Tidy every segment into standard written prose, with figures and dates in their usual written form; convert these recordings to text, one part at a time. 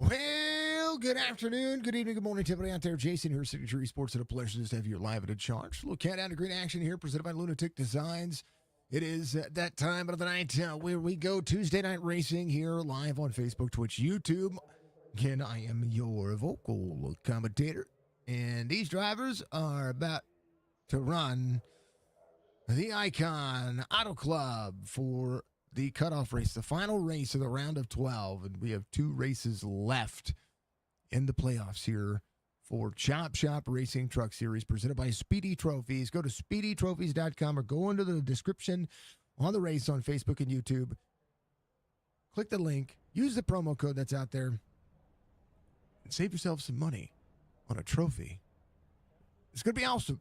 Well, good afternoon, good evening, good morning to everybody out there. Jason here, Signature Esports. It's a pleasure to have you live at a charge. A little countdown to green action here, presented by Lunatic Designs. It is that time of the night where we go Tuesday night racing here live on Facebook, Twitch, YouTube. Again, I am your vocal commentator, and these drivers are about to run the Icon Autoclub for the cutoff race, the final race of the round of 12, and we have 2 races left in the playoffs here for Chop Shop Racing Truck Series presented by Speedy Trophies. Go to speedytrophies.com or go into the description on the race on Facebook and YouTube. Click the link, use the promo code that's out there, and save yourself some money on a trophy. It's going to be awesome.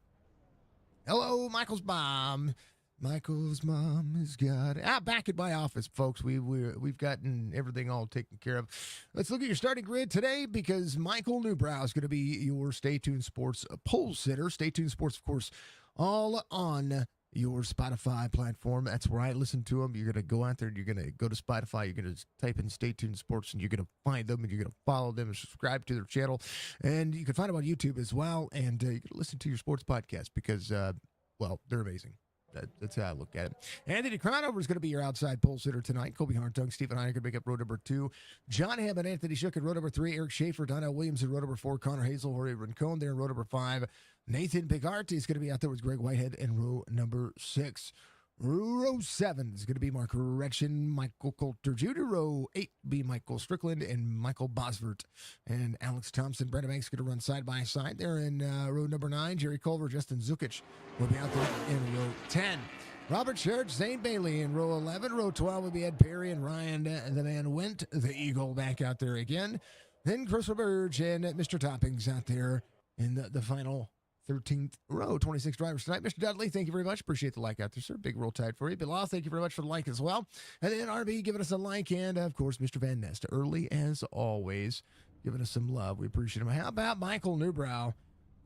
Hello, Michael's mom. Michael's mom has got it. Back at my office, folks. We've gotten everything all taken care of. Let's look at your starting grid today because Michael Newbrow is going to be your Stay Tuned Sports pole sitter. Stay Tuned Sports, of course, all on your Spotify platform. That's where I listen to them. You're going to go out there and you're going to go to Spotify. You're going to type in Stay Tuned Sports and you're going to find them and you're going to follow them and subscribe to their channel. And you can find them on YouTube as well. And you can listen to your sports podcast because, well, they're amazing. That's how I look at it. Anthony Cronover is going to be your outside pole sitter tonight. Colby Hartung, Stephen Heine could make up row number 2. John Hammond, Anthony Shook in row number 3. Eric Schaefer, Donnell Williams in row number 4. Connor Hazel, Jorge Rincon there in row number 5. Nathan Picarte is going to be out there with Greg Whitehead in row number 6. Row 7 is going to be Mark Rection, Michael Coulter Jr. Row 8 be Michael Strickland and Michael Bosvert. And Alex Thompson, Brenda Banks going to run side by side there in row number 9. Jerry Culver, Justin Zukic will be out there in row 10. Robert Church, Zane Bailey in row 11. Row 12 will be Ed Perry and Ryan the Man Went, the Eagle, back out there again. Then Chris Burge and Mr. Toppings out there in the final 13th row. 26 drivers tonight. Mr. Dudley, thank you very much. Appreciate the like out there, sir. Big roll tide for you. Bilal, thank you very much for the like as well. And then RB giving us a like, and of course, Mr. Van Nest, early as always, giving us some love. We appreciate him. How about Michael Newbrow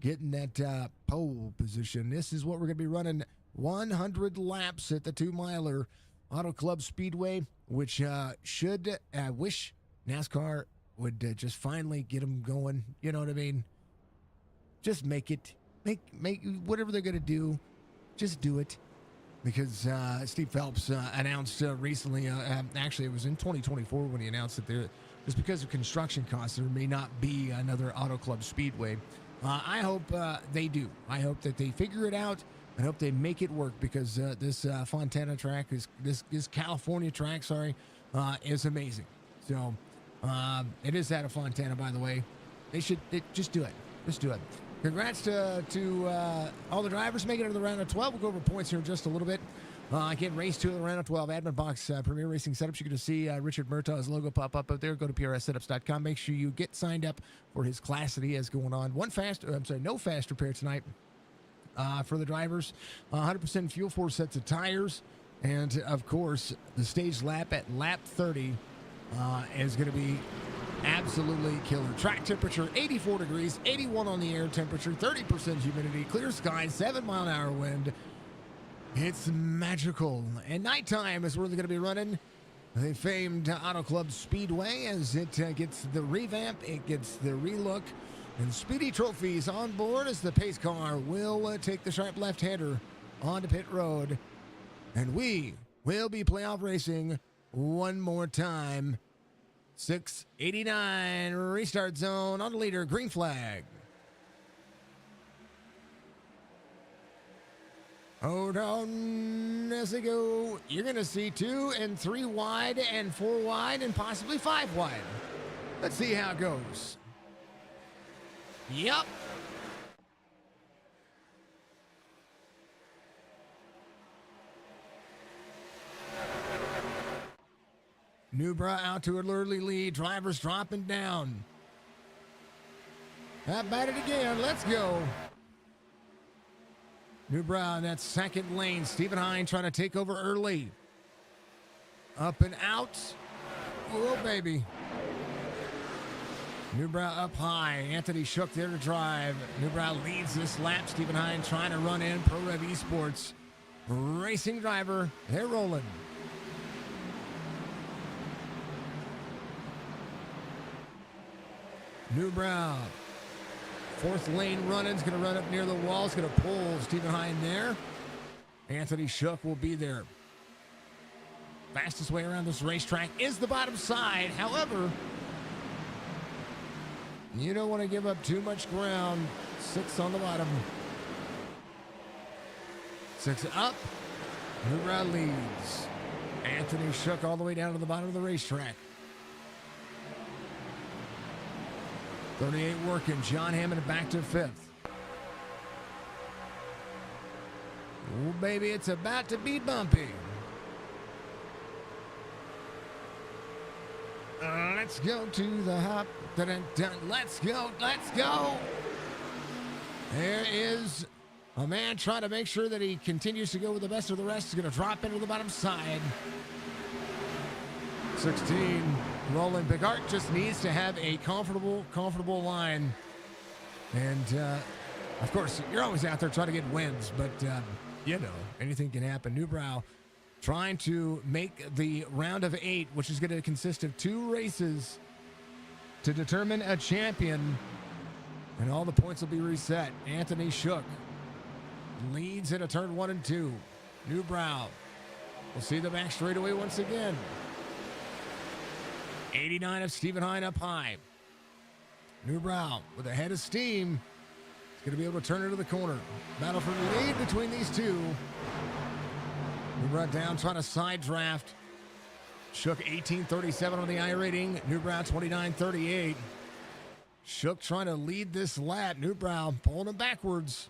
getting that pole position? This is what we're going to be running 100 laps at the 2-miler Auto Club Speedway, which should wish NASCAR would just finally get them going. You know what I mean? Just make it. Make whatever they're going to do, just do it. Because Steve Phelps announced recently, actually it was in 2024 when he announced that there, just because of construction costs, there may not be another Auto Club Speedway. I hope they do. I hope that they figure it out. I hope they make it work because this Fontana track, this California track, is amazing. So it is out of Fontana, by the way. They just do it. Just do it. Congrats to all the drivers making it to the round of 12. We'll go over points here in just a little bit. Again, race 2 of the round of 12. Admin box, Premier Racing Setups. You're going to see Richard Murtaugh's logo pop up there. Go to PRSSetups.com. Make sure you get signed up for his class that he has going on. No fast repair tonight for the drivers. 100% fuel, 4 sets of tires. And, of course, the stage lap at lap 30 is going to be absolutely killer. Track temperature, 84 degrees, 81 on the air temperature, 30% humidity, clear sky, 7-mile-an-hour wind. It's magical. And nighttime is where they're going to be running the famed Autoclub Speedway as it gets the revamp, it gets the relook, and Speedy trophies on board as the pace car will take the sharp left-hander onto pit road. And we will be playoff racing one more time. 689 restart zone on the leader, green flag. Hold on as they go. You're going to see 2 and 3 wide and 4 wide and possibly 5 wide. Let's see how it goes. Yep. Newbra out to an early lead. Drivers dropping down. How about it again? Let's go. Newbra in that second lane. Stephen Hine trying to take over early. Up and out. Oh, baby. Newbra up high. Anthony Shook there to drive. Newbra leads this lap. Stephen Hine trying to run in. Pro Rev Esports. Racing driver. They're rolling. Newbra. Fourth lane running. Is going to run up near the wall. Is going to pull Stephen Hine there. Anthony Shook will be there. Fastest way around this racetrack is the bottom side. However, you don't want to give up too much ground. 6 on the bottom. 6 up. Newbra leads. Anthony Shook all the way down to the bottom of the racetrack. 38 working. John Hammond back to 5th. Oh, baby, it's about to be bumpy. Let's go to the hop. Dun-dun-dun. Let's go. Let's go. There is a man trying to make sure that he continues to go with the best of the rest. He's going to drop into the bottom side. 16. Roland Picard just needs to have a comfortable line. And, of course, you're always out there trying to get wins. But, you know, anything can happen. Newbrow trying to make the round of 8, which is going to consist of 2 races to determine a champion. And all the points will be reset. Anthony Shook leads into turn 1 and 2. Newbrow will see the back straightaway once again. 89 of Stephen Hine up high. Newbrow with a head of steam. He's going to be able to turn into the corner. Battle for the lead between these two. Newbrow down trying to side draft. Shook 18:37 on the I rating. Newbrow 29:38. Shook trying to lead this lap. Newbrow pulling him backwards.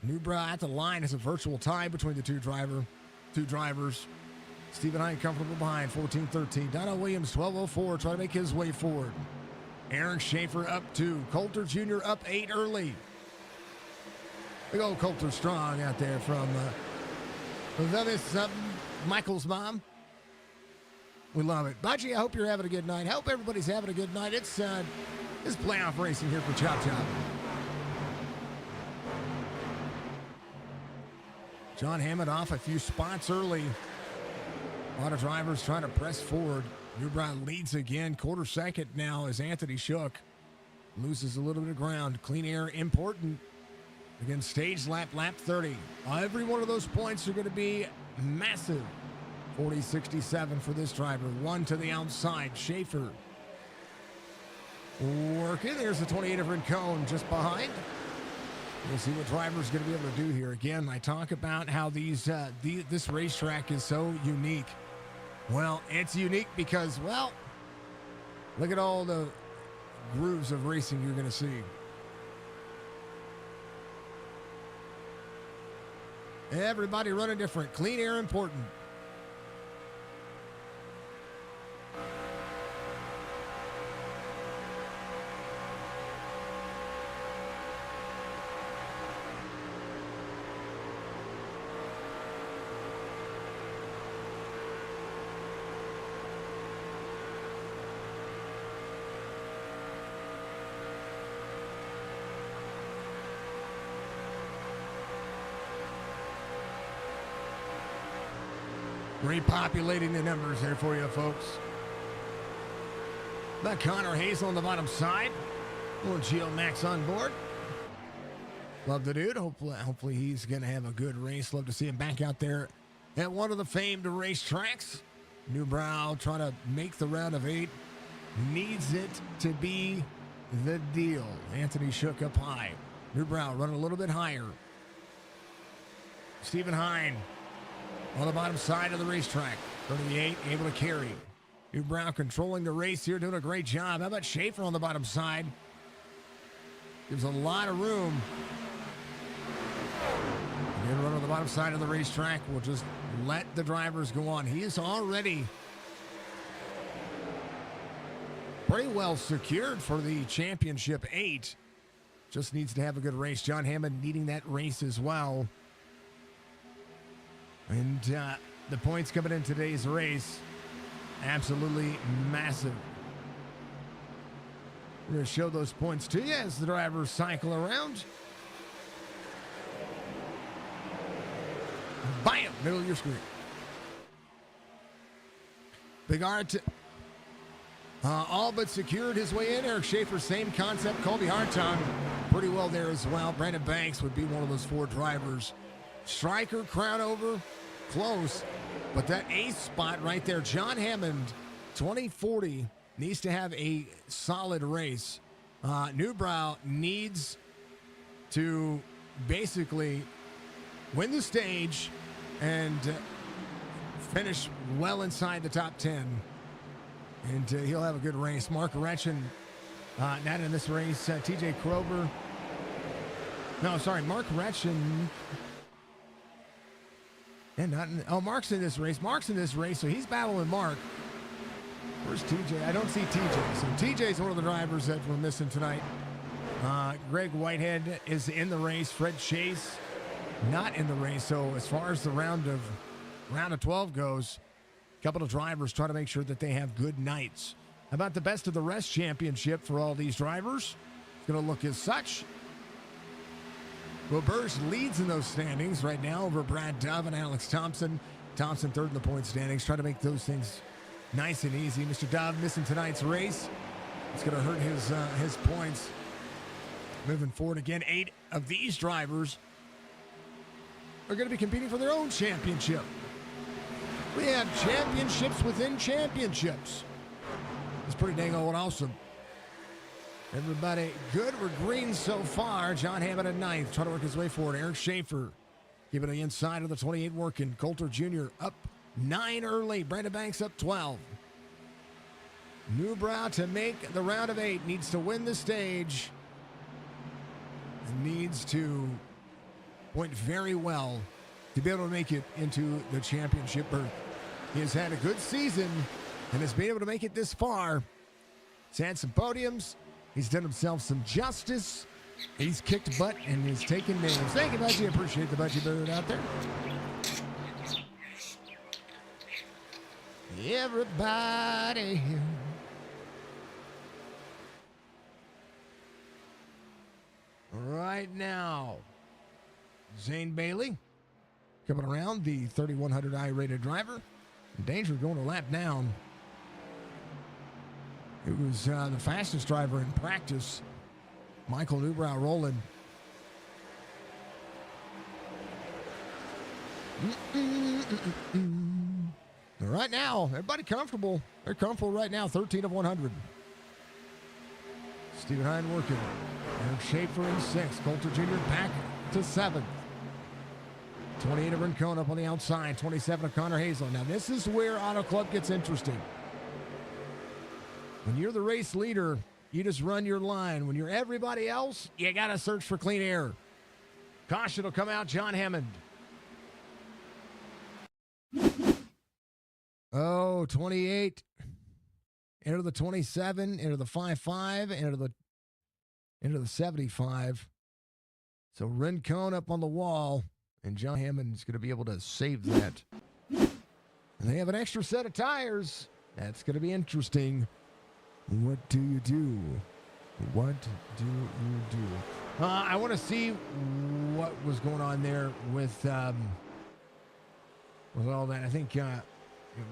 Newbrow at the line is a virtual tie between the two drivers. Stephen Hine comfortable behind, 14-13. Dono Williams, 12:04, trying to make his way forward. Aaron Schaefer up 2. Coulter Jr. up 8 early. Big old Coulter Strong out there from Michael's mom. We love it. Baji, I hope you're having a good night. I hope everybody's having a good night. It's playoff racing here for Chop Chop. John Hammond off a few spots early. A lot of drivers trying to press forward. Newbrow leads again. Quarter second now as Anthony Shook loses a little bit of ground. Clean air important. Again, stage lap 30. Every one of those points are going to be massive. 40-67 for this driver. 1 to the outside. Schaefer working. There's the 28 of Rincon just behind. We'll see what driver's going to be able to do here. Again, I talk about how this racetrack is so unique. Well, it's unique because, well, look at all the grooves of racing you're going to see. Everybody running different. Clean air important. Repopulating the numbers there for you, folks. That Connor Hazel on the bottom side. Little Geo Max on board. Love the dude. Hopefully he's going to have a good race. Love to see him back out there at one of the famed racetracks. Newbrow trying to make the round of 8. Needs it to be the deal. Anthony Shook up high. Newbrow running a little bit higher. Stephen Hine on the bottom side of the racetrack. 38, able to carry. Newbrow controlling the race here, doing a great job. How about Schaefer on the bottom side? Gives a lot of room. Again, run on the bottom side of the racetrack. We'll just let the drivers go on. He is already pretty well secured for the championship 8. Just needs to have a good race. John Hammond needing that race as well. And the points coming in today's race, absolutely massive. We're going to show those points to you as the drivers cycle around. Bam! Middle of your screen. Big Art all but secured his way in. Eric Schaefer, same concept. Colby Hartung, pretty well there as well. Brandon Banks would be one of those 4 drivers. Stryker, crown over, close. But that ace spot right there, John Hammond, 2040, needs to have a solid race. Newbrow needs to basically win the stage and finish well inside the top 10. And he'll have a good race. Mark Retchen, not in this race. TJ Krober. No, sorry, Mark Retchen. And Mark's in this race. Mark's in this race, so he's battling Mark. Where's TJ? I don't see TJ. So TJ's one of the drivers that we're missing tonight. Greg Whitehead is in the race. Fred Chase not in the race. So as far as the round of 12 goes, a couple of drivers try to make sure that they have good nights. How about the best of the rest championship for all these drivers? It's going to look as such. Will Burge leads in those standings right now over Brad Dove and Alex Thompson. Thompson third in the point standings. Try to make those things nice and easy. Mr. Dove missing tonight's race. It's going to hurt his points. Moving forward again, 8 of these drivers are going to be competing for their own championship. We have championships within championships. It's pretty dang old awesome. Everybody good. We're green so far. John Hammond at 9th, trying to work his way forward. Eric Schaefer giving the inside of the 28 working. Coulter Jr. up 9 early. Brandon Banks up 12. Newbrow to make the round of 8. Needs to win the stage. And needs to point very well to be able to make it into the championship berth. He has had a good season and has been able to make it this far. He's had some podiums. He's done himself some justice. He's kicked butt and he's taken names. Thank you, Budgie. Appreciate the Budgie bird out there. Everybody. Right now, Zane Bailey coming around, the 3100i rated driver. In danger of going a lap down. It was the fastest driver in practice. Michael Newbrow rolling. Right now, everybody comfortable. They're comfortable right now, 13 of 100. Stephen Hine working. Eric Schaefer in 6th. Coulter Jr. back to 7th. 28 of Rincon up on the outside. 27 of Connor Hazel. Now this is where Autoclub gets interesting. When you're the race leader, you just run your line. When you're everybody else, you got to search for clean air. Caution will come out, John Hammond. Oh, 28. Enter the 27. Enter the 5-5. Enter the 75. So Rincon up on the wall. And John Hammond's going to be able to save that. And they have an extra set of tires. That's going to be interesting. What do you do? What do you do? I want to see what was going on there with with all that. I think it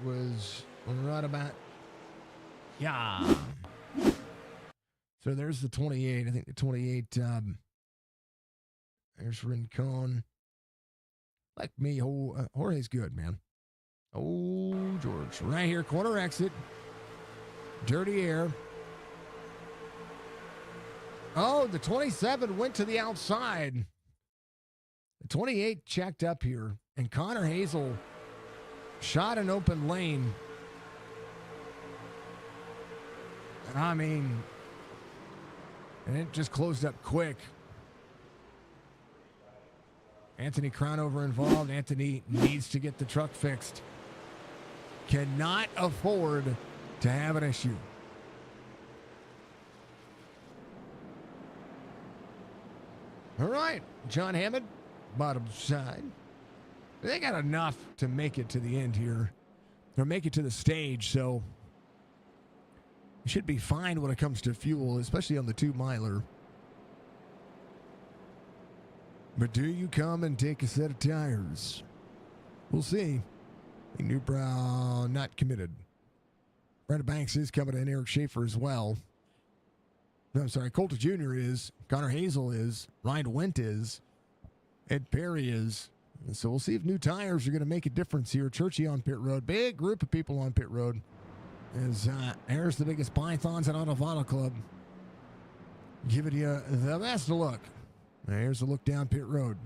was right about, yeah. So there's the 28. I think the 28, there's Rincon. Like me, Jorge's good, man. Oh, George. Right here, corner exit. Dirty air. Oh, the 27 went to the outside. The 28 checked up here, and Connor Hazel shot an open lane. I mean, and it just closed up quick. Anthony Crownover involved. Anthony needs to get the truck fixed. Cannot afford to have an issue. All right, John Hammond, bottom side. They got enough to make it to the end here, or make it to the stage, so you should be fine when it comes to fuel, especially on the 2-miler. But do you come and take a set of tires? We'll see. Newbrow not committed. Brandon Banks is coming in. Eric Schaefer as well. No, I'm sorry. Coulter Jr. is. Connor Hazel is. Ryan Wendt is. Ed Perry is. And so we'll see if new tires are going to make a difference here. Churchy on pit road. Big group of people on pit road. There's the biggest pythons at Autoclub. Giving you the best look. There's a look down pit road.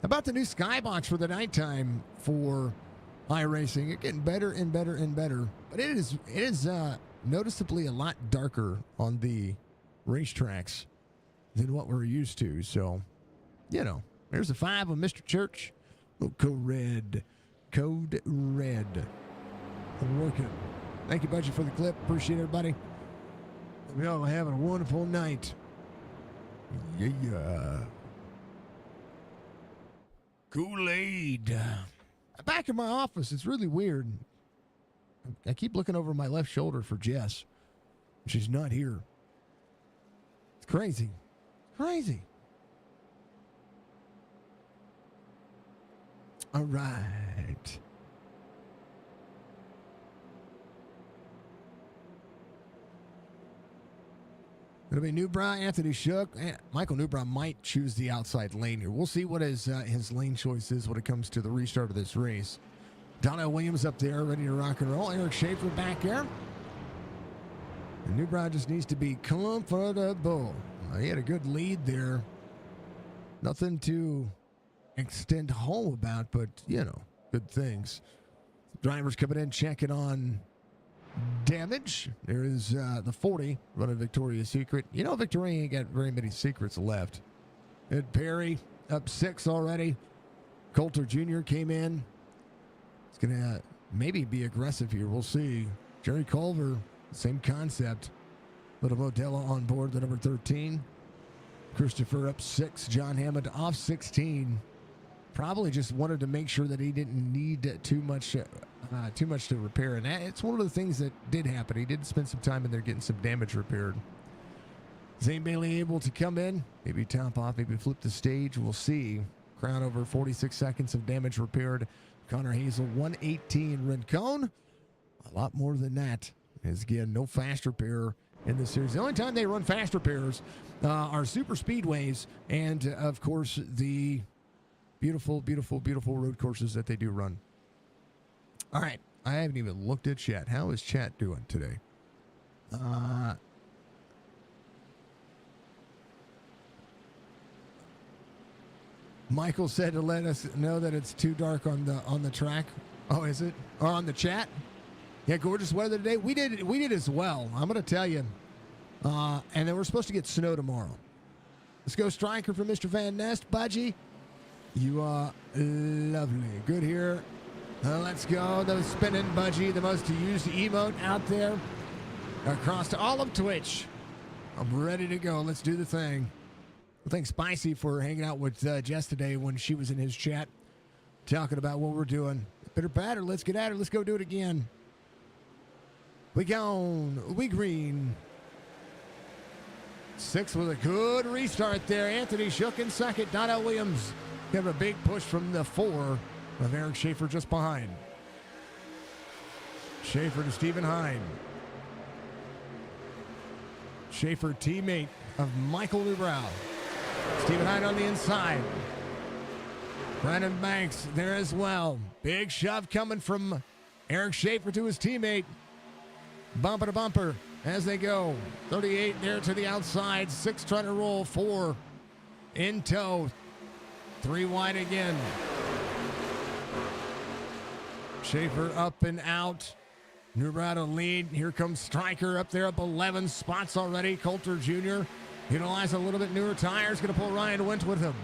How about the new skybox for the nighttime for iRacing? It's getting better and better and better. But it is noticeably a lot darker on the racetracks than what we're used to. So, you know, there's a 5 of Mr. Church. Oh, code red. Code red. Working. Thank you, Budget, for the clip. Appreciate everybody. We all having a wonderful night. Yeah. Kool-Aid. Back in my office, it's really weird. I keep looking over my left shoulder for Jess. She's not here. It's crazy. Crazy. All right. It'll be Newbrow, Anthony Shook. Michael Newbrow might choose the outside lane here. We'll see what his lane choice is when it comes to the restart of this race. Donnell Williams up there, ready to rock and roll. Eric Schaefer back there. And Newbrow just needs to be comfortable. He had a good lead there. Nothing to extend home about, but, you know, good things. Drivers coming in, checking on damage. There is the 40 running Victoria's Secret. You know, Victoria ain't got very many secrets left. Ed Perry up 6 already. Coulter Jr. came in. It's going to maybe be aggressive here. We'll see. Jerry Culver, same concept. Little Modella on board, the number 13. Christopher up 6. John Hammond off 16. Probably just wanted to make sure that he didn't need too much to repair. And it's one of the things that did happen. He did spend some time in there getting some damage repaired. Zane Bailey able to come in, maybe top off, maybe flip the stage. We'll see. Crown over 46 seconds of damage repaired. Connor Hazel, 118. Rincon, a lot more than that. As again, no fast repair in this series. The only time they run fast repairs are super speedways and, of course, the beautiful, beautiful, beautiful road courses that they do run. All right. I haven't even looked at chat. How is chat doing today? Michael said to let us know that it's too dark on the track. Oh, is it? Or on the chat? Yeah, gorgeous weather today. We did as well. I'm going to tell you. And then we're supposed to get snow tomorrow. Let's go striker for Mr. Van Nest. Budgie, you are lovely. Good here. Let's go. The spinning Budgie, the most used emote out there across all of Twitch. I'm ready to go. Let's do the thing. Thanks, Spicy, for hanging out with Jess today when she was in his chat talking about what we're doing. Bitter batter. Let's get at her. Let's go do it again. We gone. We green. 6 with a good restart there. Anthony Shook in second. Donnell Williams having a big push from the 4 of Eric Schaefer just behind. Schaefer to Stephen Hine. Schaefer, teammate of Michael Newbrow. Stephen Hine on the inside. Brandon Banks there as well. Big shove coming from Eric Schaefer to his teammate. Bumper to bumper as they go. 38 there to the outside. 6 trying to roll. 4 in tow. 3 wide again. Schaefer up and out. Newbrow to lead. Here comes Stryker up there, up 11 spots already. Coulter Jr. utilizing a little bit newer tires. Going to pull Ryan Went with him.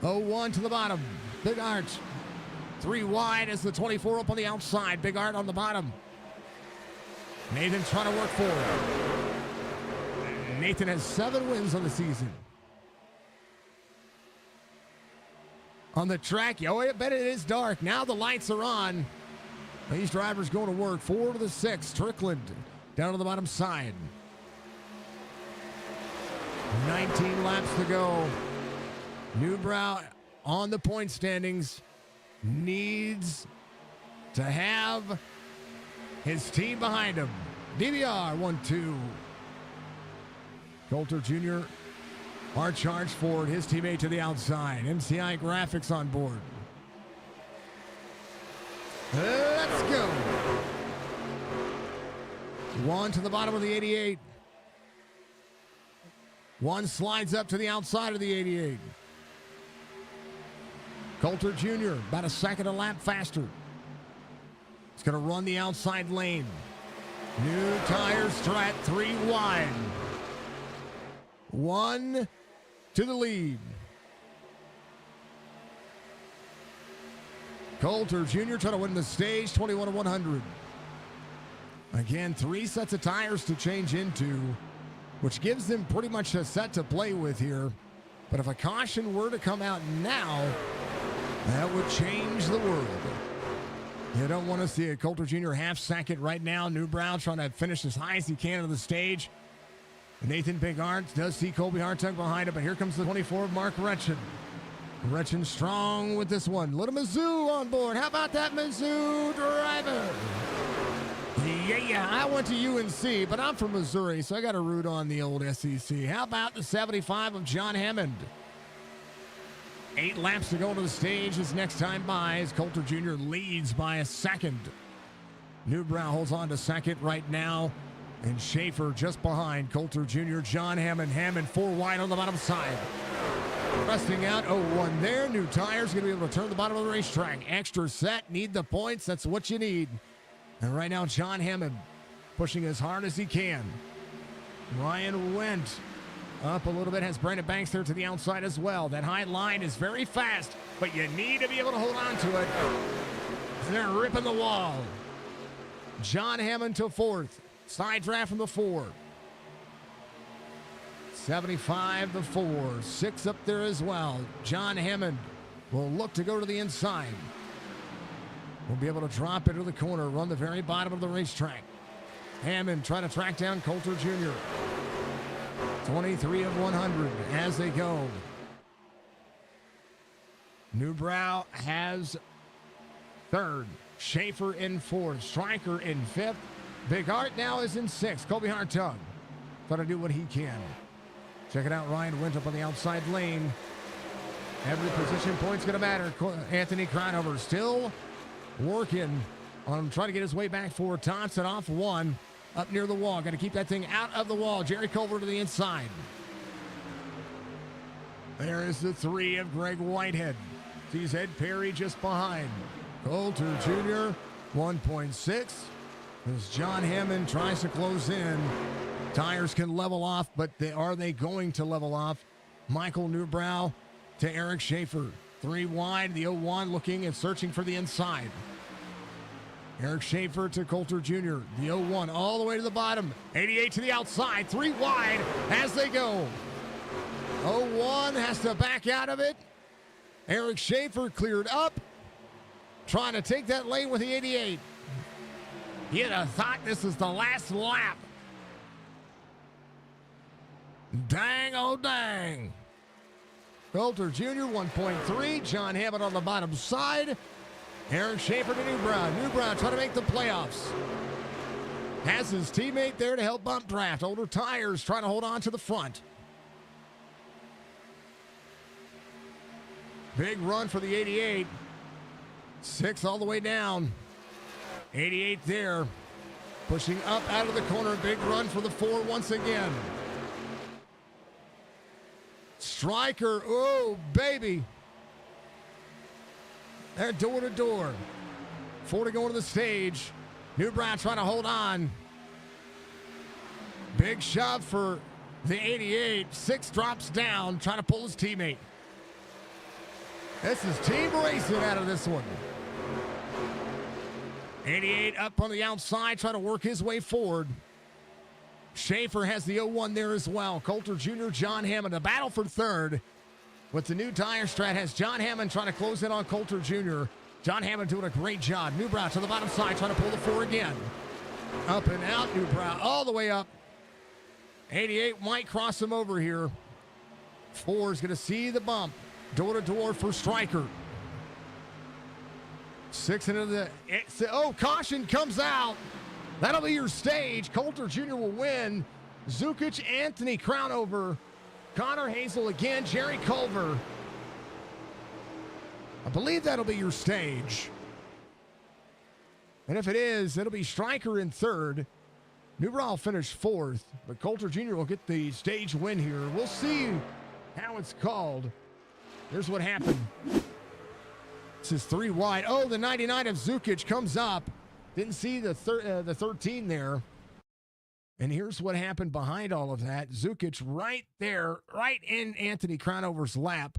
0-1 to the bottom. Big Art. 3 wide as the 24 up on the outside. Big Art on the bottom. Nathan trying to work forward. Nathan has 7 wins on the season. On the track, oh, I bet it is dark. Now the lights are on. These drivers going to work. 4 to the 6. Strickland down to the bottom side. 19 laps to go. Newbrow on the point standings. Needs to have his team behind him. DBR 1-2. Coulter Jr. our charge forward. His teammate to the outside. MCI Graphics on board. Let's go. 1 to the bottom of the 88. 1 slides up to the outside of the 88. Coulter Jr. about a second a lap faster. He's going to run the outside lane. New tires, Strat 3 wide. 1 to the lead. Coulter Jr. trying to win the stage, 21-100. Again, 3 sets of tires to change into, which gives them pretty much a set to play with here. But if a caution were to come out now, that would change the world. You don't want to see a Coulter Jr. half second right now. Newbrow trying to finish as high as he can on the stage. Nathan Big Art does see Colby Hartug behind him, but here comes the 24 of Mark Retchen. Retchen strong with this one. Little Mizzou on board. How about that Mizzou driver? Yeah, I went to UNC, but I'm from Missouri, so I got to root on the old SEC. How about the 75 of John Hammond? 8 laps to go to the stage his next time by as Coulter Jr. leads by a second. Newbrow holds on to second right now, and Schaefer just behind Coulter Jr. John Hammond. Hammond 4 wide on the bottom side. Resting out 0-1 there. New tires going to be able to turn the bottom of the racetrack. Extra set, need the points. That's what you need. And right now, John Hammond pushing as hard as he can. Ryan Went up a little bit, has Brandon Banks there to the outside as well. That high line is very fast, but you need to be able to hold on to it. They're ripping the wall. John Hammond to 4th. Side draft from the 4. 75 to 4. 6 up there as well. John Hammond will look to go to the inside. Will be able to drop into the corner, run the very bottom of the racetrack. Hammond trying to track down Coulter Jr. 23 of 100 as they go. Newbrow has 3rd. Schaefer in 4th. Stryker in 5th. Big Art now is in 6th. Colby Hartug trying to do what he can. Check it out. Ryan Went up on the outside lane. Every position point's going to matter. Anthony Cronover still working on trying to get his way back forward. Thompson off 1 up near the wall. Got to keep that thing out of the wall. Jerry Culver to the inside. There is the 3 of Greg Whitehead. Sees Ed Perry just behind. Coulter Jr. 1.6 as John Hammond tries to close in. Tires can level off, but are they going to level off? Michael Newbrow to Eric Schaefer. 3 wide, the 0-1 looking and searching for the inside. Eric Schaefer to Coulter Jr. The 0-1 all the way to the bottom. 88 to the outside, 3 wide as they go. 0-1 has to back out of it. Eric Schaefer cleared up, trying to take that lane with the 88. You'd have thought this is the last lap. Dang, oh dang. Coulter Jr. 1.3. John Hammond on the bottom side. Eric Schaefer to Newbrow. Newbrow trying to make the playoffs. Has his teammate there to help bump draft. Older Tires trying to hold on to the front. Big run for the 88. 6 all the way down. 88 there. Pushing up out of the corner. Big run for the 4 once again. Stryker. Oh, baby. They're door to door. 4 to go into the stage. Newbrow trying to hold on. Big shove for the 88. 6 drops down, trying to pull his teammate. This is team racing out of this one. 88 up on the outside, trying to work his way forward. Schaefer has the 0-1 there as well. Coulter Jr., John Hammond, a battle for third. With the new tire strat, has John Hammond trying to close in on Coulter Jr. John Hammond doing a great job. Newbrow to the bottom side, trying to pull the 4 again. Up and out, Newbrow all the way up. 88 might cross him over here. 4 is going to see the bump. Door to door for Stryker. 6 into the... Oh, caution comes out. That'll be your stage. Coulter Jr. will win. Zukic, Anthony Crownover. Connor Hazel again. Jerry Culver. I believe that'll be your stage. And if it is, it'll be Stryker in third. Newbrow will finish 4th, but Coulter Jr. will get the stage win here. We'll see how it's called. Here's what happened. This is 3 wide. Oh, the 99 of Zukic comes up. Didn't see the 13 there. And here's what happened behind all of that. Zukic right there, right in Anthony Crownover's lap.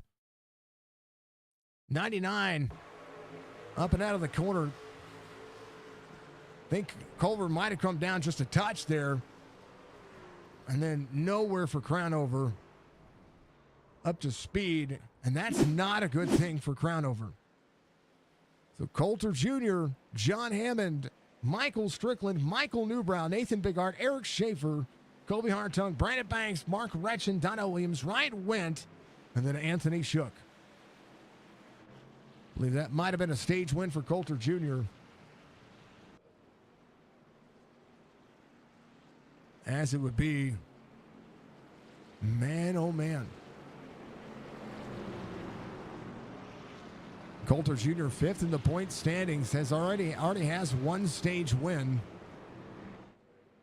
99 up and out of the corner. I think Culver might have come down just a touch there. And then nowhere for Crownover. Up to speed. And that's not a good thing for Crownover. So Coulter Jr., John Hammond, Michael Strickland, Michael Newbrow, Nathan Bigart, Eric Schaefer, Colby Hartung, Brandon Banks, Mark Retchen, Donna Williams, Ryan Wendt, and then Anthony Shook. I believe that might have been a stage win for Coulter Jr. As it would be. Man, oh man. Coulter Jr. 5th in the point standings, already has 1 stage win.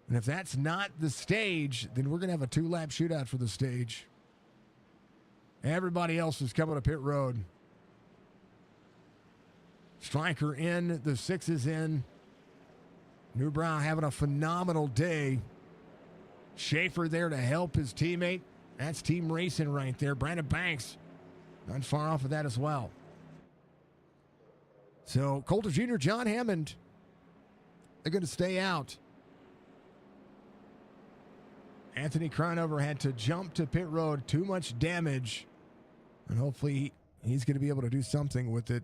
And if that's not the stage, then we're going to have a 2-lap shootout for the stage. Everybody else is coming to pit road. Stryker in, the 6 is in. Newbrow having a phenomenal day. Schaefer there to help his teammate. That's team racing right there. Brandon Banks not far off of that as well. So Coulter Jr., John Hammond, they're going to stay out. Anthony Crownover had to jump to pit road. Too much damage. And hopefully he's going to be able to do something with it.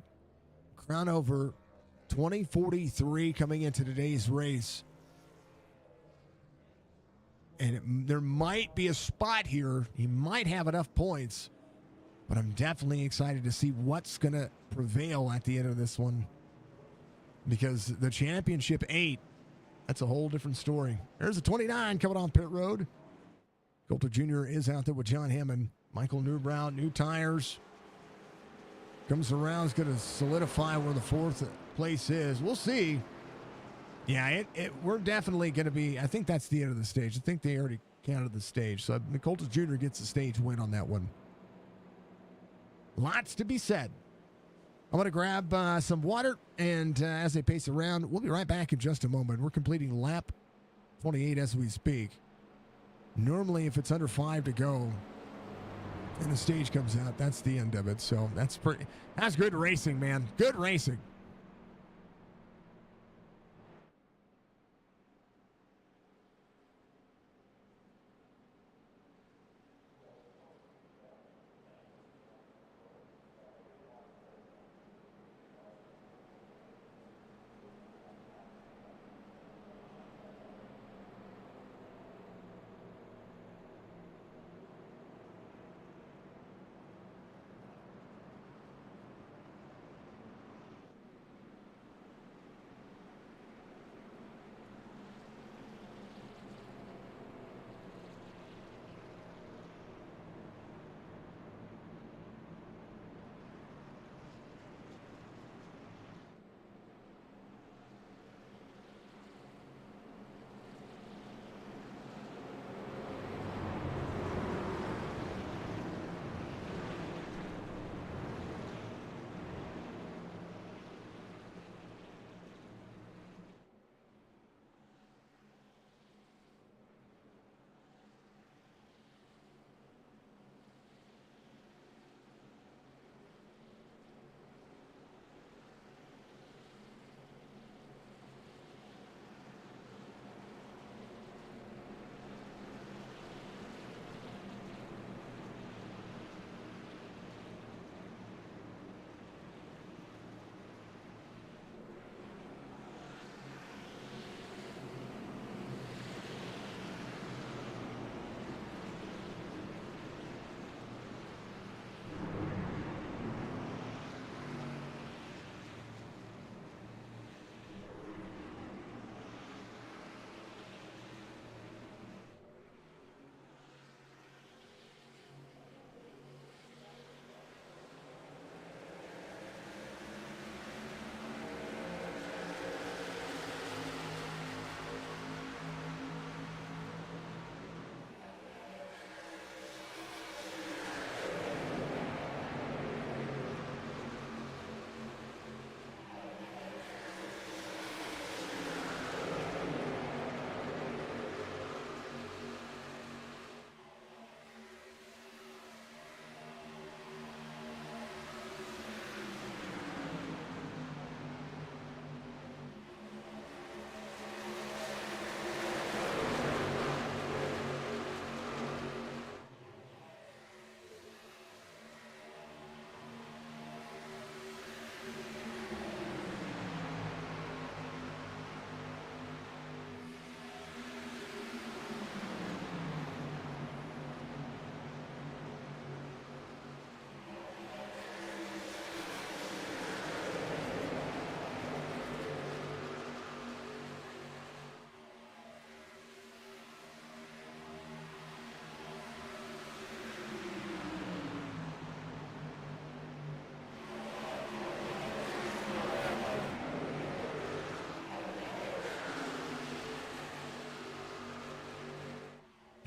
Crownover, 2043 coming into today's race. And there might be a spot here. He might have enough points. But I'm definitely excited to see what's going to prevail at the end of this one. Because the championship 8, that's a whole different story. There's a 29 coming off pit road. Coulter Jr. is out there with John Hammond. Michael Newbrow, new tires. Comes around, is going to solidify where the 4th place is. We'll see. Yeah, we're definitely going to be, I think that's the end of the stage. I think they already counted the stage. So Coulter Jr. gets the stage win on that one. Lots to be said. I'm going to grab some water, and as they pace around, we'll be right back in just a moment. We're completing lap 28 as we speak. Normally, if it's under 5 to go and the stage comes out, that's the end of it. So that's good racing, man. Good racing.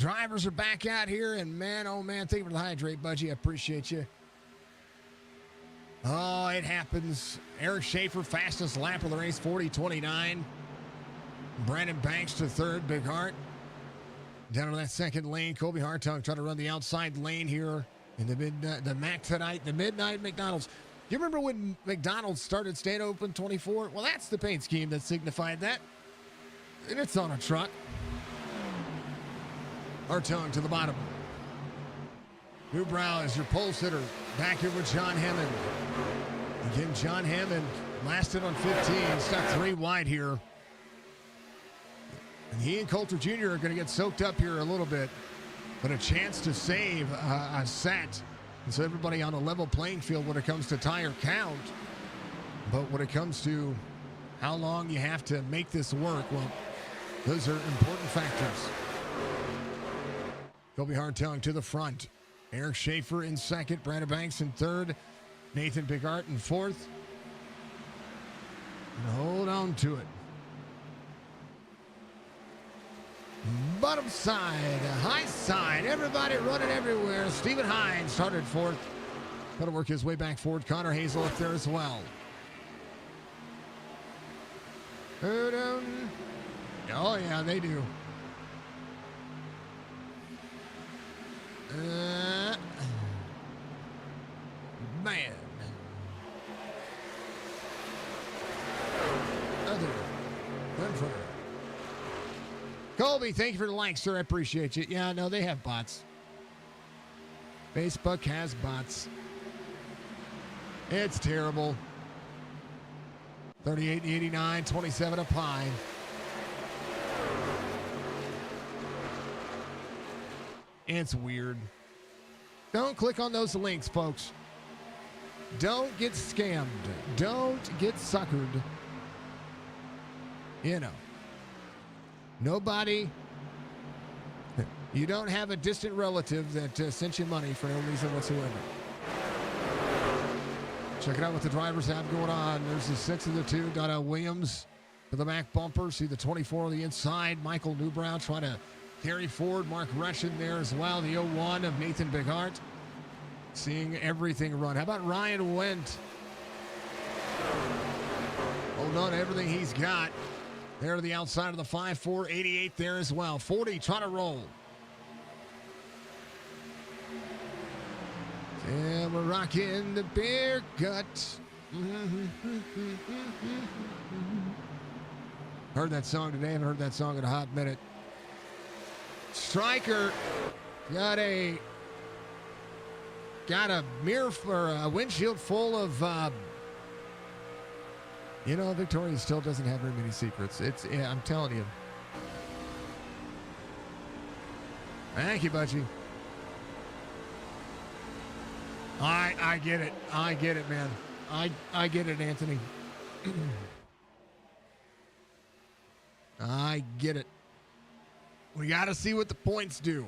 drivers are back out here, and man, oh man, thank you for the hydrate, Budgie. I appreciate you. Oh, it happens. Eric Schaefer, fastest lap of the race, 40:29. Brandon Banks to third, Big Hart. Down to that second lane, Kobe Hartung trying to run the outside lane here in the midnight McDonald's. Do you remember when McDonald's started staying open 24? Well, that's the paint scheme that signified that. And it's on a truck. Hartung to the bottom. Newbrow is your pole sitter. Back here with John Hammond. Again, John Hammond lasted on 15. Stuck 3 wide here. And he and Coulter Jr. are going to get soaked up here a little bit. But a chance to save a set. And so everybody on a level playing field when it comes to tire count. But when it comes to how long you have to make this work, well, those are important factors. Kobe Hartung to the front. Eric Schaefer in second. Brandon Banks in third. Nathan Bigart in fourth. And hold on to it. Bottom side, high side, everybody running everywhere. Stephen Hines started fourth. Going to work his way back forward. Connor Hazel up there as well. Oh, yeah, they do. Man. Other. One for Colby, thank you for the like, sir. I appreciate you. Yeah, no, they have bots. Facebook has bots. It's terrible. 38-89, 27 up high. It's weird. Don't click on those links, folks. Don't get scammed. Don't get suckered. You know. Nobody. You don't have a distant relative that sent you money for no reason whatsoever. Check it out what the drivers have going on. There's the 6 of the 2. Donna Williams to the back bumper. See the 24 on the inside. Michael Newbrow trying to carry forward. Mark Russian there as well. The 01 of Nathan Bighart. Seeing everything run. How about Ryan Wendt? Holding on to everything he's got. There to the outside of the 5-4, 88 there as well. 40 trying to roll. And we're rocking the beer gut. Heard that song today. Haven't heard that song in a hot minute. Stryker got a mirror for a windshield full of you know, Victoria still doesn't have very many secrets. Yeah, I'm telling you. Thank you, Budgie. I get it. I get it, man. I get it, Anthony. I get it. We got to see what the points do.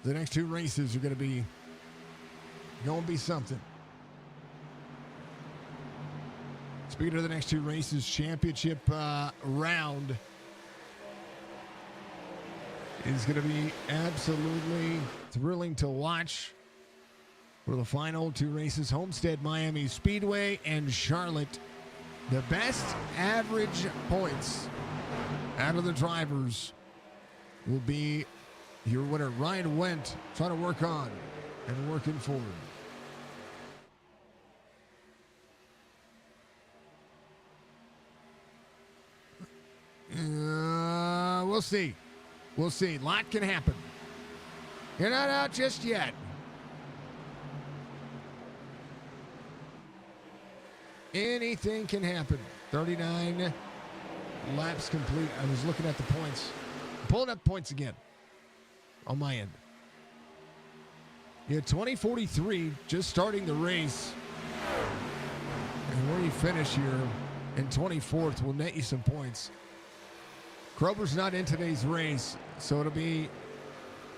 The next 2 races are going to be something. Speaking of the next 2 races, championship round is going to be absolutely thrilling to watch for the final 2 races. Homestead, Miami Speedway, and Charlotte. The best average points out of the drivers will be your winner, Ryan Wendt, trying to work on and working forward. We'll see. We'll see. A lot can happen. You're not out just yet. Anything can happen. 39 laps complete. I was looking at the points. Pulling up points again on my end. You had 2043 just starting the race. And where you finish here in 24th will net you some points. Krober's not in today's race, so it'll be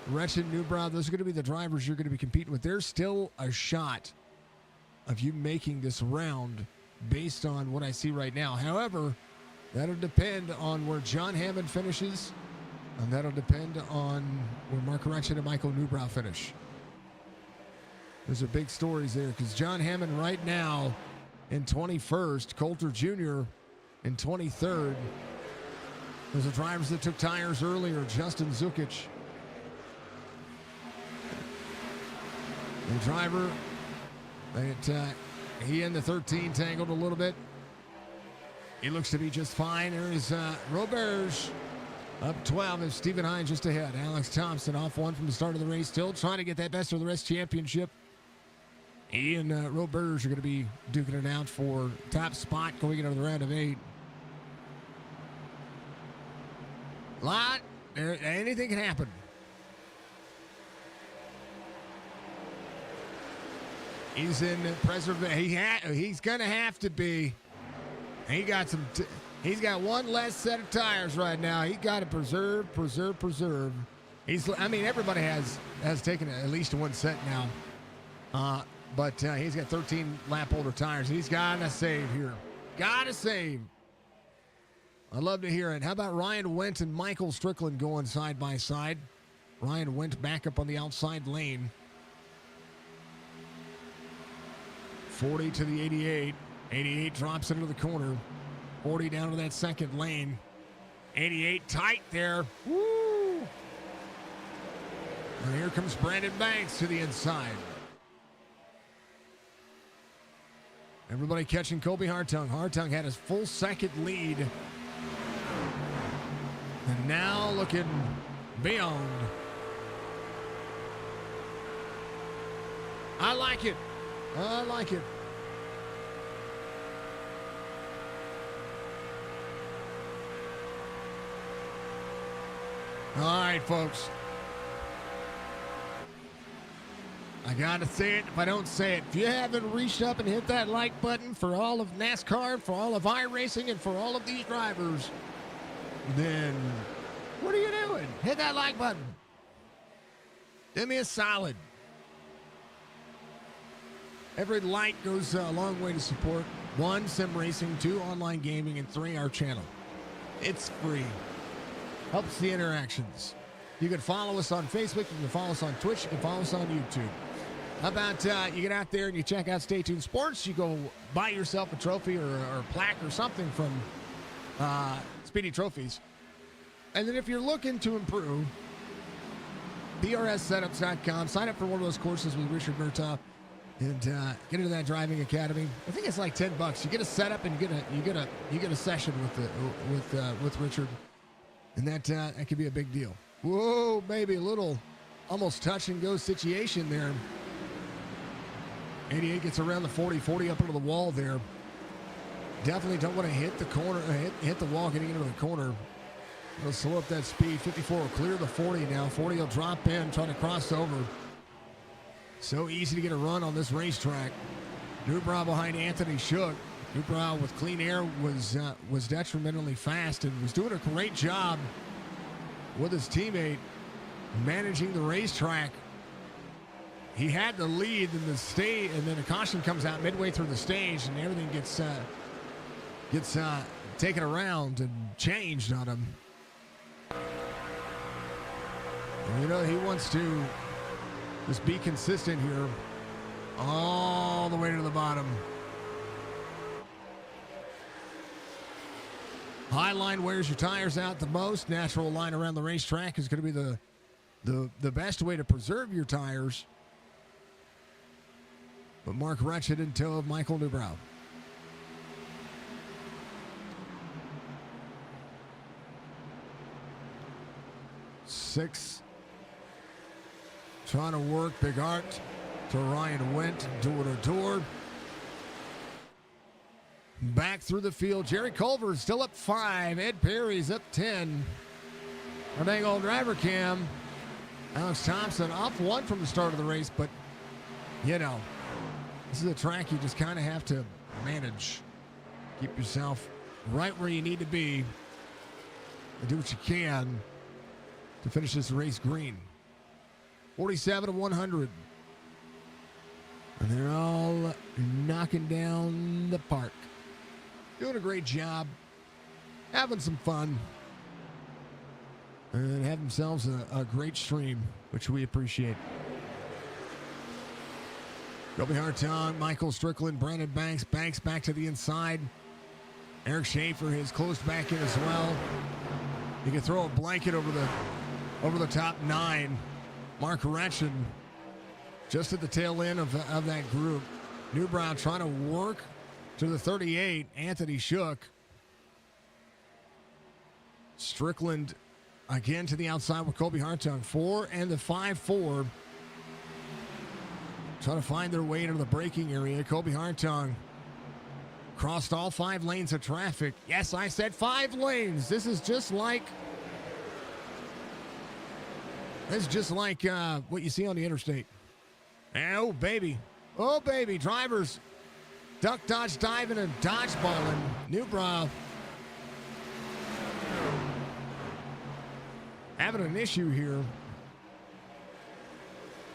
Wretch and Newbrow. Those are going to be the drivers you're going to be competing with. There's still a shot of you making this round based on what I see right now. However, that'll depend on where John Hammond finishes And that'll depend on where Mark Rechen and Michael Neubrow finish. Those are big stories there because John Hammond right now in 21st, Coulter Jr. in 23rd. Those are drivers that took tires earlier. Justin Zukic, the driver that he and the 13 tangled a little bit. He looks to be just fine. There is Roberge up 12 and Stephen Hines just ahead. Alex Thompson off one from the start of the race, still trying to get that best of the rest championship. He and Roberge are going to be duking it out for top spot going into the round of 8. Anything can happen. He's in preservation. He's going to have to be. He got some. He's got one less set of tires right now. He got to preserve. Everybody has taken at least one set now. But he's got 13 lap older tires. He's got to save here. Got to save. I'd love to hear it. How about Ryan Wendt and Michael Strickland going side by side? Ryan Wendt back up on the outside lane. 40 to the 88. 88 drops into the corner. 40 down to that second lane. 88 tight there. Woo! And here comes Brandon Banks to the inside. Everybody catching Kobe Hartung. Hartung had his full second lead. And now looking beyond. I like it. I like it. All right, folks. I gotta say it if I don't say it. If you haven't reached up and hit that like button for all of NASCAR, for all of iRacing, and for all of these drivers, then what are you doing? Hit that like button. Do me a solid. Every like goes a long way to support 1, sim racing, 2, online gaming, and 3, our channel. It's free. Helps the interactions. You can follow us on Facebook. You can follow us on Twitch. You can follow us on YouTube. How about you get out there and you check out Stay Tuned Sports. You go buy yourself a trophy or a plaque or something from Speedy Trophies. And then if you're looking to improve, PRSsetups.com. Sign up for one of those courses with Richard Murtaugh and get into that driving academy. I think it's like $10. You get a setup and you get a session with Richard, and that could be a big deal. Whoa, maybe a little almost touch and go situation there. 88 gets around the 40 up into the wall there. Definitely don't want to hit the corner, hit the wall getting into the corner. It'll slow up that speed. 54 will clear the 40 now. 40 will drop in, trying to cross over. So easy to get a run on this racetrack. Neubrow behind Anthony Shook. Neubrow with clean air was detrimentally fast and was doing a great job with his teammate managing the racetrack. He had the lead in the stage, and then a caution comes out midway through the stage, and everything gets taken around and changed on him. And, he wants to just be consistent here all the way to the bottom. High line wears your tires out the most. Natural line around the racetrack is going to be the best way to preserve your tires. But Mark Rechen in tow of Michael Neubrow. Six. Trying to work Big Art to Ryan Wendt, door to door. Back through the field. Jerry Culver's still up 5. Ed Perry's up 10. Our dang old driver cam. Alex Thompson off 1 from the start of the race, but this is a track you just kind of have to manage. Keep yourself right where you need to be and do what you can to finish this race green. 47 to 100. And they're all knocking down the park. Doing a great job. Having some fun. and have themselves a great stream, which we appreciate. Kobe Hartung, Michael Strickland, Brandon Banks. Banks back to the inside. Eric Schaefer has closed back in as well. You can throw a blanket over the top 9. Mark Retchen just at the tail end of that group. Newbrow trying to work to the 38. Anthony Shook. Strickland again to the outside with Kobe Hartung. 4 and the 5-4. Trying to find their way into the braking area. Kobe Hartung crossed all 5 lanes of traffic. Yes, I said 5 lanes. This is just like what you see on the interstate. Oh, baby. Oh, baby. Drivers duck, dodge, diving, and dodgeballing. Newbrow having an issue here.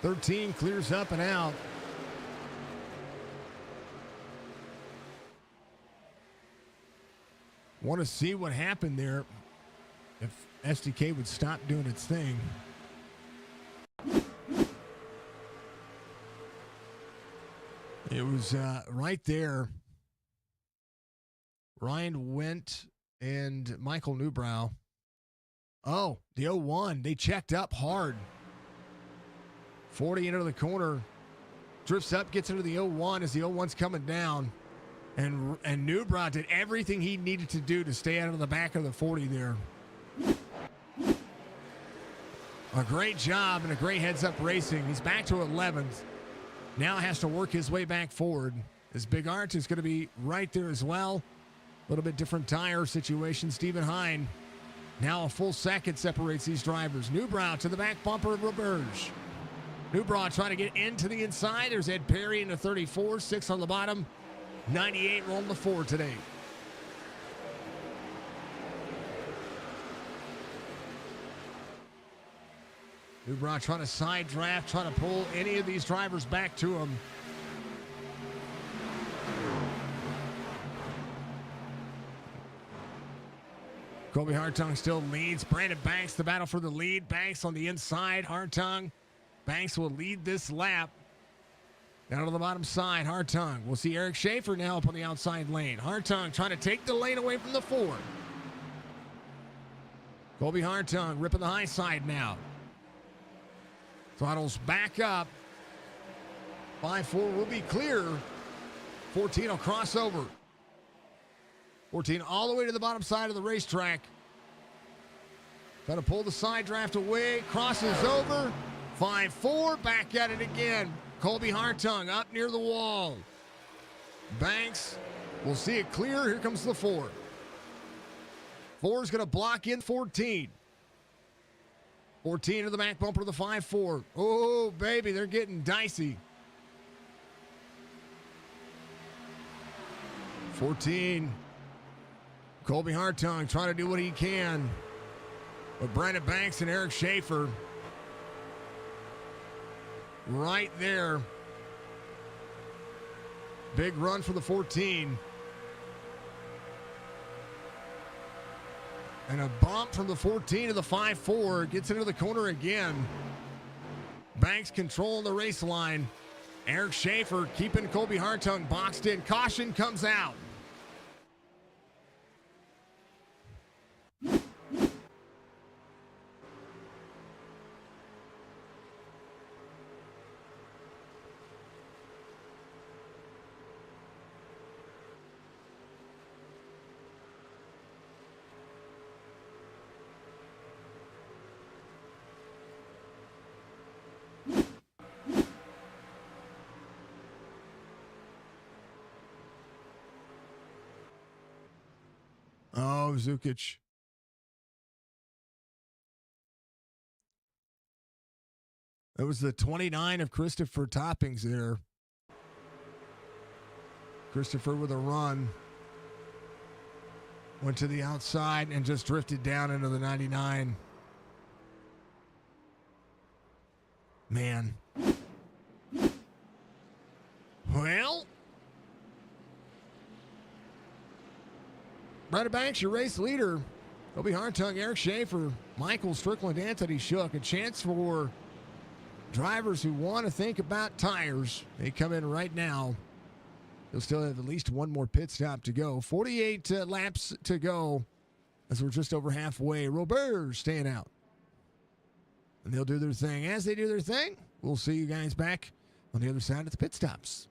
13 clears up and out. Want to see what happened there if SDK would stop doing its thing. It was right there. Ryan Wendt and Michael Newbrow. Oh, the 01. They checked up hard. 40 into the corner. Drifts up, gets into the 01 as the 01's coming down. And Newbrow did everything he needed to do to stay out of the back of the 40 there. A great job and a great heads-up racing. He's back to 11th. Now has to work his way back forward. His Big Art is going to be right there as well. A little bit different tire situation. Stephen Hine. Now a full second separates these drivers. Newbrow to the back bumper of Roberge. Newbrow trying to get into the inside. There's Ed Perry in the 34. 6 on the bottom. 98 rolling the 4 today. Newbrow trying to side draft, trying to pull any of these drivers back to him. Kobe Hartung still leads. Brandon Banks, the battle for the lead. Banks on the inside. Hartung. Banks will lead this lap. Down to the bottom side, Hartung. We'll see Eric Schaefer now up on the outside lane. Hartung trying to take the lane away from the 4. Kobe Hartung ripping the high side now. Throttles back up. 5-4 will be clear. 14 will cross over. 14 all the way to the bottom side of the racetrack. Trying to pull the side draft away. Crosses over. 5-4 back at it again. Colby Hartung up near the wall. Banks will see it clear. Here comes the 4. 4 is going to block in 14. 14 to the back bumper of the 5-4. Oh, baby, they're getting dicey. 14. Colby Hartung trying to do what he can. But Brandon Banks and Eric Schaefer right there. Big run for the 14. And a bump from the 14 to the 5-4. Gets into the corner again. Banks controlling the race line. Eric Schaefer keeping Colby Hartung boxed in. Caution comes out. Oh, Zukic. That was the 29 of Christopher Toppings there. Christopher with a run. Went to the outside and just drifted down into the 99. Man. Well. Brandon Banks, your race leader. Colby Hartung, Eric Schaefer, Michael Strickland, Anthony Shook. A chance for drivers who want to think about tires. They come in right now. They'll still have at least one more pit stop to go. 48 laps to go as we're just over halfway. Robert staying out. And they'll do their thing. As they do their thing, we'll see you guys back on the other side of the pit stops.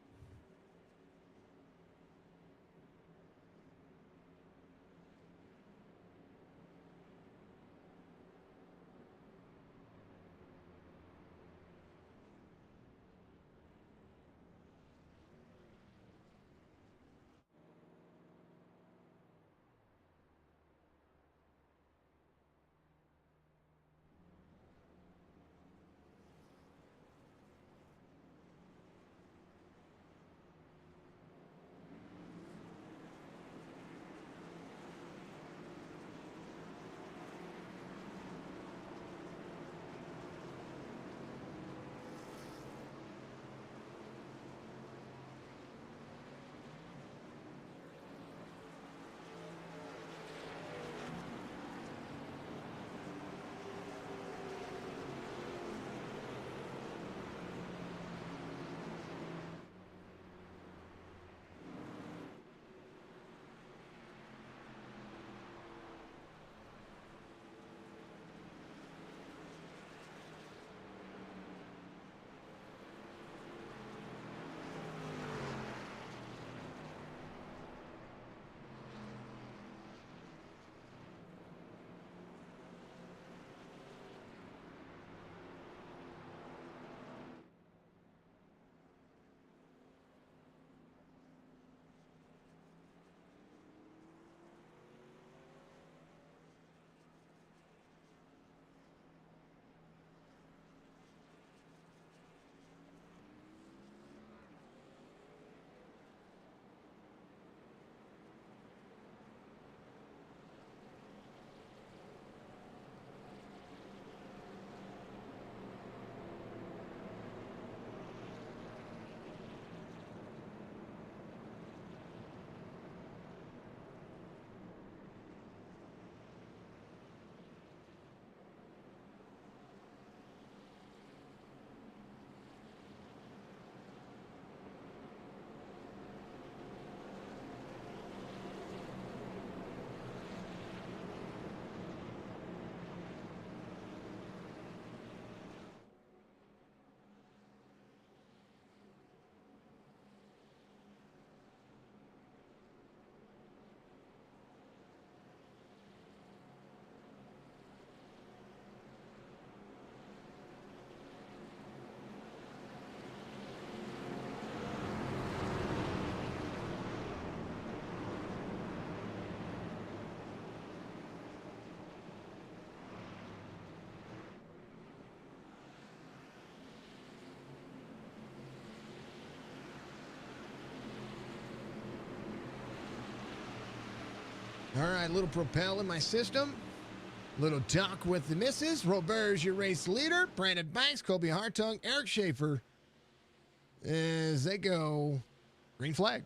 All right, little propel in my system. Little talk with the missus. Robert's your race leader. Brandon Banks, Kobe Hartung, Eric Schaefer. As they go, green flag.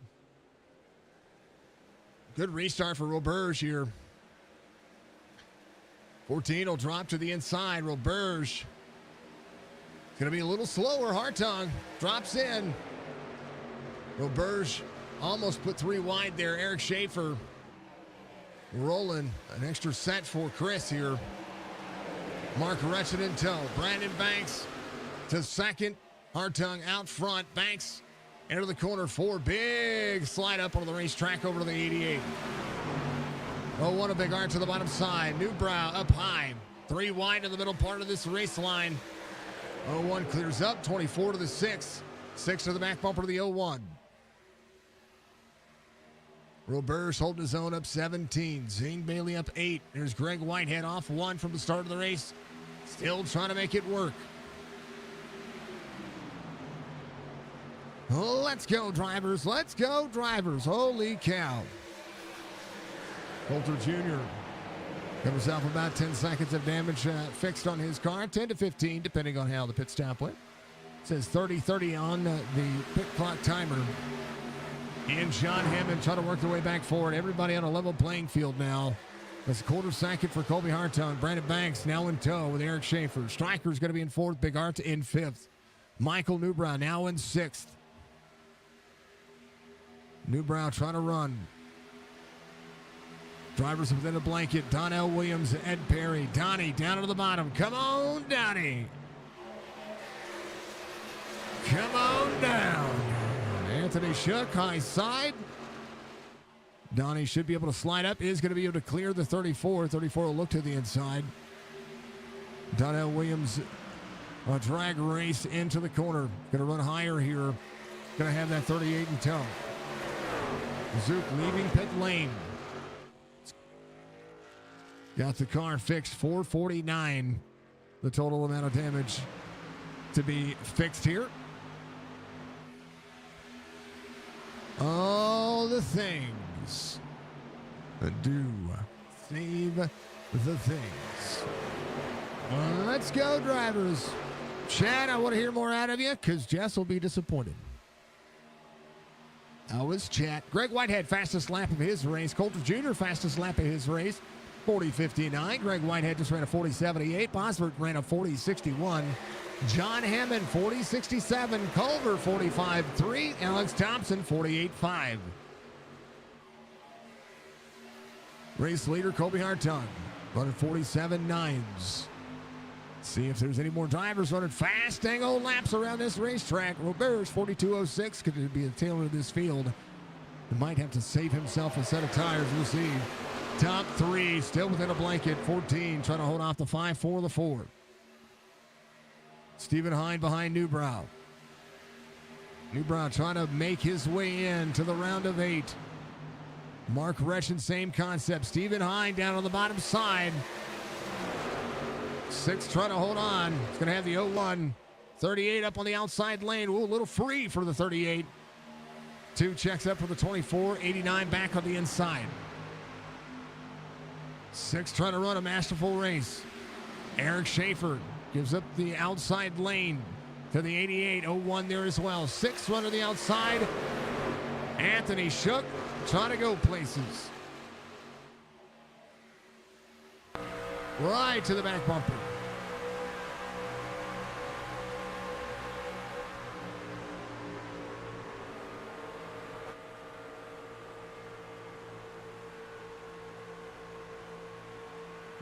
Good restart for Roberge here. 14 will drop to the inside. Roberge. Going to be a little slower. Hartung drops in. Roberge almost put 3 wide there. Eric Schaefer rolling an extra set for Chris here. Mark Retchin in tow. Brandon Banks to second. Hartung out front. Banks into the corner 4. Big slide up onto the racetrack over to the 88. Oh, what a big arc to the bottom side. Newbrow up high. 3 wide in the middle part of this race line. 01 clears up. 24 to the 6. 6 to the back bumper to the 01. Roberge holding his own up 17. Zane Bailey up 8. There's Greg Whitehead off 1 from the start of the race. Still trying to make it work. Oh, let's go, drivers. Let's go, drivers. Holy cow. Coulter Jr. got himself about 10 seconds of damage fixed on his car. 10 to 15, depending on how the pit stop went. It says 30-30 on the pit clock timer. And John Hammond trying to work their way back forward. Everybody on a level playing field now. That's a quarter second for Colby Hartung. Brandon Banks now in tow with Eric Schaefer. Stryker's going to be in fourth. Big Art in fifth. Michael Newbrow now in sixth. Newbrow trying to run. Drivers within a blanket. Donnell Williams, Ed Perry. Donnie down to the bottom. Come on, Donnie. Come on down. Anthony Shook, high side. Donnie should be able to slide up. Is going to be able to clear the 34. 34 will look to the inside. Donnell Williams, a drag race into the corner. Going to run higher here. Going to have that 38 in tow. Zook leaving pit lane. Got the car fixed. 449. The total amount of damage to be fixed here. All the things do save the things. Let's go, drivers. Chad, I want to hear more out of you because Jess will be disappointed. That was Chad. Greg Whitehead, fastest lap of his race. Coulter Jr., fastest lap of his race. 40:59. Greg Whitehead just ran a 40:78. Bosworth ran a 40:61. John Hammond, 40:67. Culver, 45:3. Alex Thompson, 48:5. Race leader, Colby Hartung, running 47.9s. See if there's any more drivers running fast dang old laps around this racetrack. Robert's 42:06 could be the tail end of this field. He might have to save himself a set of tires. We'll see. Top three, still within a blanket. 14, trying to hold off the 5-4, the 4. Stephen Hine behind Newbrow. Newbrow trying to make his way in to the round of 8. Mark Retchen, same concept. Stephen Hine down on the bottom side. 6 trying to hold on. It's going to have the 01. 38 up on the outside lane. Ooh, a little free for the 38. 2 checks up for the 24. 89 back on the inside. 6 trying to run a masterful race. Eric Schaefer gives up the outside lane to the 88. 01 there as well. 6 running the outside. Anthony Shook trying to go places. Right to the back bumper.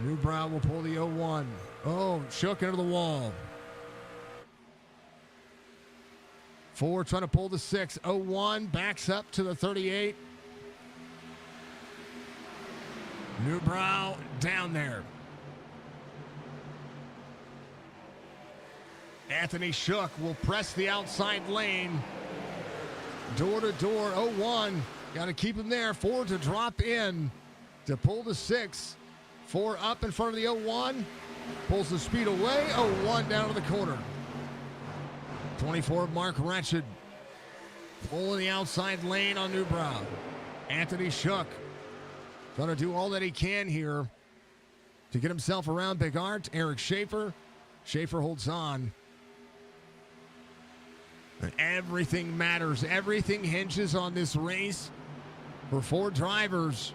Newbrow will pull the 01. Oh, Shook into the wall. 4 trying to pull the 6. 01 backs up to the 38. Newbrow down there. Anthony Shook will press the outside lane. Door to door, 01. Got to keep him there. 4 to drop in to pull the 6. 4 up in front of the 01. Pulls the speed away. 01 down to the corner. 24, Mark Retchen. Pulling the outside lane on Newbrow. Anthony Shook trying to do all that he can here to get himself around Big Art. Eric Schaefer. Schaefer holds on. And everything matters. Everything hinges on this race for 4 drivers.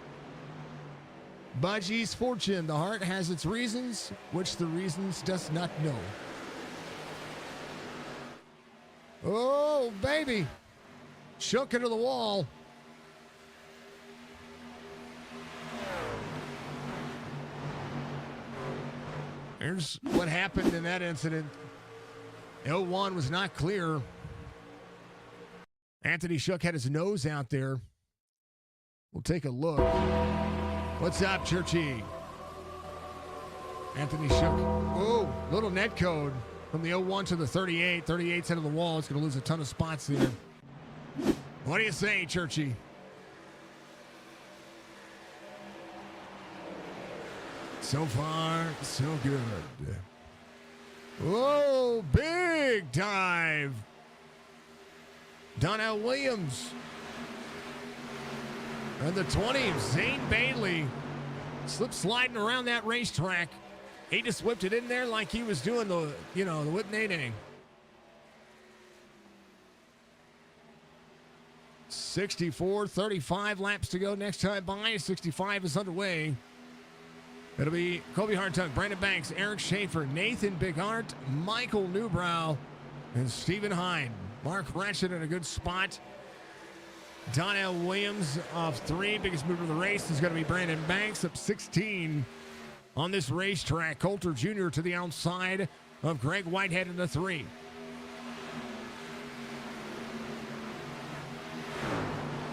Budgie's fortune. The heart has its reasons, which the reasons does not know. Oh, baby. Shook into the wall. Here's what happened in that incident. 01 was not clear. Anthony Shook had his nose out there. We'll take a look. What's up, Churchy? Anthony Shook. Oh, little net code from the 01 to the 38. 38's head of the wall. It's going to lose a ton of spots there. What do you say, Churchy? So far, so good. Whoa, big dive. Donnell Williams. And the 20, Zane Bailey, slip sliding around that racetrack. He just whipped it in there like he was doing the whip nade. 64, 35 laps to go next time by. 65 is underway. It'll be Kobe Hartung, Brandon Banks, Eric Schaefer, Nathan Bigart, Michael Newbrow, and Stephen Hine. Mark Ratchet in a good spot. Donnell Williams off 3. Biggest mover of the race is going to be Brandon Banks, up 16 on this racetrack. Coulter Jr. to the outside of Greg Whitehead in the 3.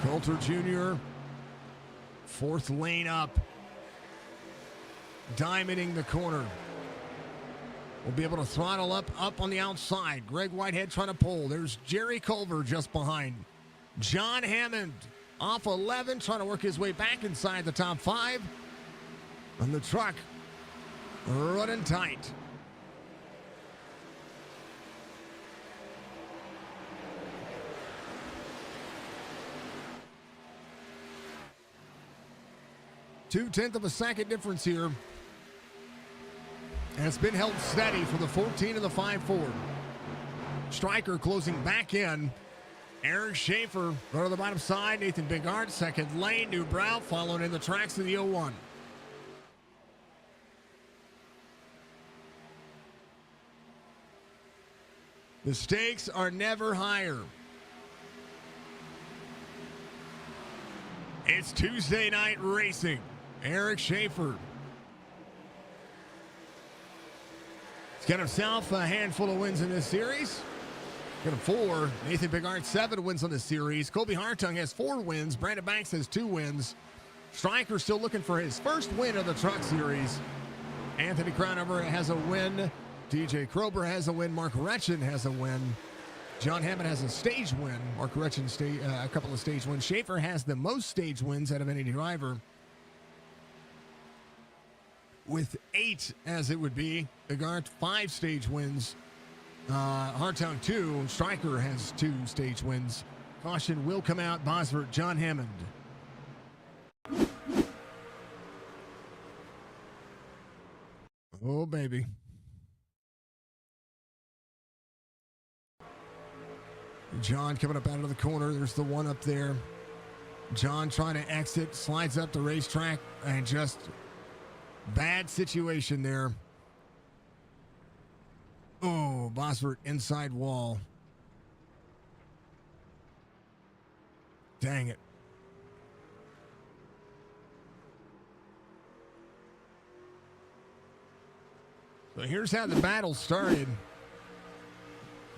Coulter Jr., 4th lane up. Diamonding the corner. Will be able to throttle up on the outside. Greg Whitehead trying to pull. There's Jerry Culver just behind. John Hammond off 11, trying to work his way back inside the top 5. And the truck running tight. Two-tenths of a second difference here. And it's been held steady for the 14 and the 5-4. Stryker closing back in. Eric Schaefer go to the bottom side. Nathan Bigart, 2nd lane. Newbrow following in the tracks of the 01. The stakes are never higher. It's Tuesday night racing. Eric Schaefer. He's got himself a handful of wins in this series. Got him 4. Nathan Bigart, 7 wins on this series. Kobe Hartung has 4 wins. Brandon Banks has 2 wins. Stryker still looking for his first win of the Truck Series. Anthony Crownover has a win. DJ Krober has a win. Mark Retchen has a win. John Hammond has a stage win. Mark Retchen a couple of stage wins. Schaefer has the most stage wins out of any driver, with 8 as it would be. Bigart 5 stage wins. Hartung 2. Stryker has 2 stage wins. Caution will come out. Bosworth, John Hammond. Oh, baby. John coming up out of the corner. There's the one up there. John trying to exit, slides up the racetrack, and just bad situation there. Oh, Bosworth inside wall. Dang it. So here's how the battle started.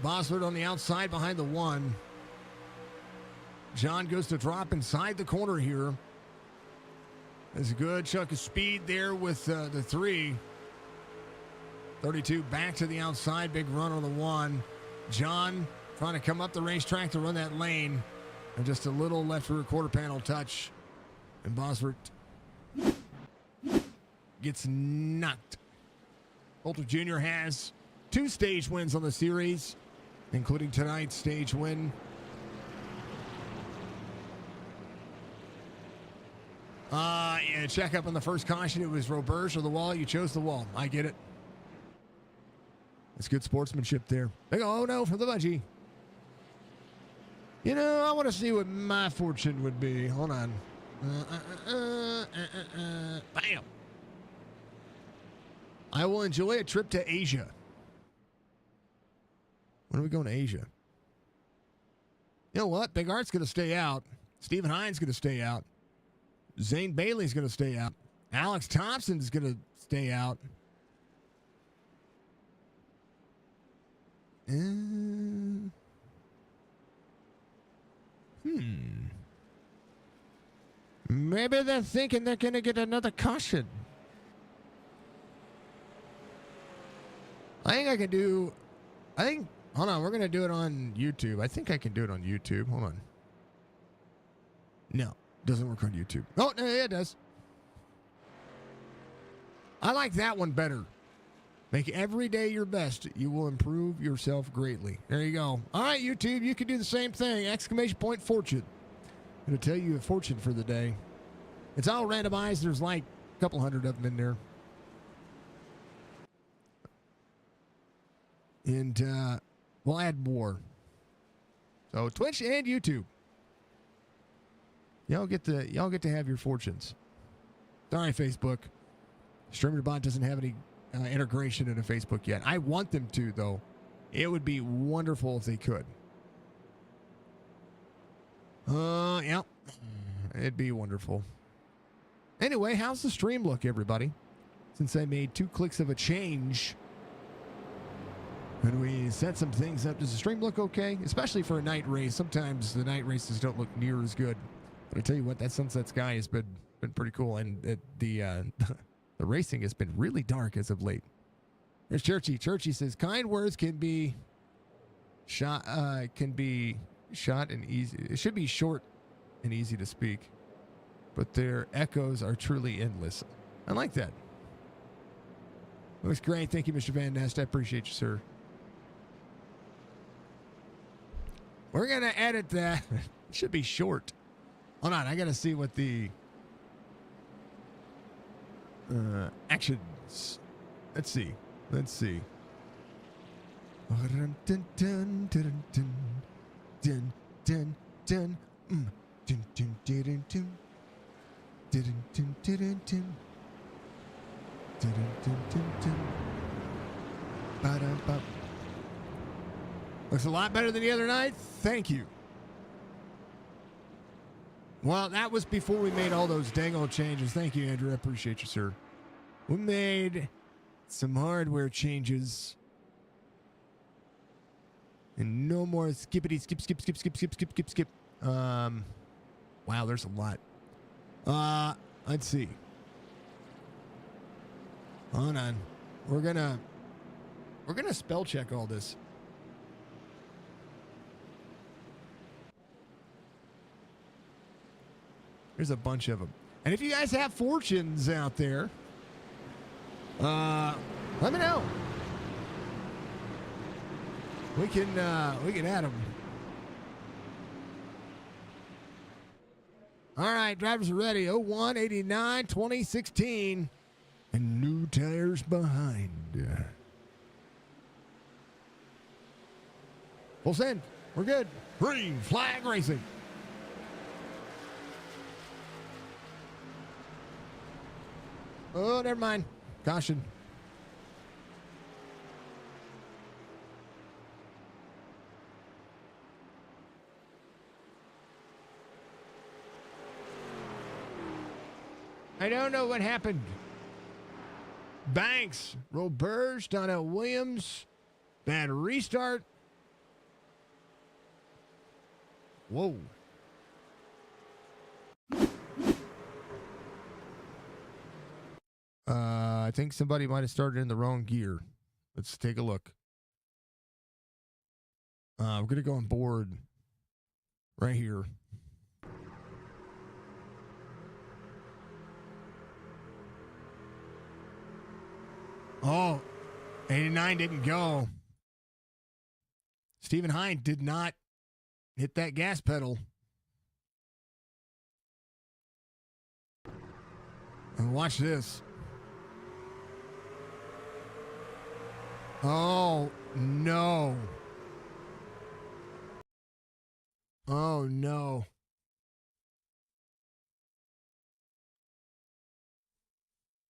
Bosworth on the outside behind the 1. John goes to drop inside the corner here. There's a good chunk of speed there with the 3. 32 back to the outside. Big run on the 1. John trying to come up the racetrack to run that lane. And just a little left rear quarter panel touch. And Bosworth gets knocked. Coulter Jr. has 2 stage wins on the series, including tonight's stage win. Yeah, check up on the first caution. It was Roberge or the wall. You chose the wall. I get it. That's good sportsmanship there. Big oh no for the budgie. You know, I want to see what my fortune would be. Hold on. Bam. I will enjoy a trip to Asia. When are we going to Asia? You know what? Big Art's going to stay out. Stephen Hine's going to stay out. Zane Bailey's going to stay out. Alex Thompson's going to stay out. Maybe they're thinking they're going to get another caution. Hold on, we're going to do it on YouTube. I think I can do it on YouTube. Hold on. No, doesn't work on YouTube. Oh, no, yeah, it does. I like that one better. Make every day your best. You will improve yourself greatly. There you go. All right, YouTube, you can do the same thing. Exclamation point fortune. I'm going to tell you a fortune for the day. It's all randomized. There's like a couple hundred of them in there. And we'll add more. So Twitch and YouTube. Y'all get to have your fortunes. Sorry, Facebook. StreamerBot doesn't have any integration into Facebook yet. I want them to, though. It would be wonderful if they could. Yeah. It'd be wonderful. Anyway, how's the stream look, everybody? Since I made 2 clicks of a change and we set some things up, does the stream look okay? Especially for a night race. Sometimes the night races don't look near as good. But I tell you what, that sunset sky has been pretty cool, and the racing has been really dark as of late. There's Churchy. Churchy says kind words can be shot and easy. It should be short and easy to speak, but their echoes are truly endless. I like that. Looks great. Thank you, Mr. Van Nest. I appreciate you, sir. We're gonna edit that. It should be short. Hold on, I gotta see what the actions. Let's see. Looks a lot better than the other night. Thank you. Well, that was before we made all those dang old changes. Thank you, Andrew. I appreciate you, sir. We made some hardware changes. And no more skippity skip. Wow, there's a lot. Let's see. Hold on. We're gonna spell check all this. There's a bunch of them. And if you guys have fortunes out there, let me know. We can add them. All right, drivers are ready. 01, 89, 2016. And new tires behind. Full send. We're good. Green flag racing. Oh, never mind. Caution. I don't know what happened. Banks, Roberge, Donnell Williams, bad restart. Whoa. I think somebody might have started in the wrong gear. Let's take a look. We're going to go on board right here. Oh, 89 didn't go. Stephen Hind did not hit that gas pedal. And watch this. Oh, no. Oh, no.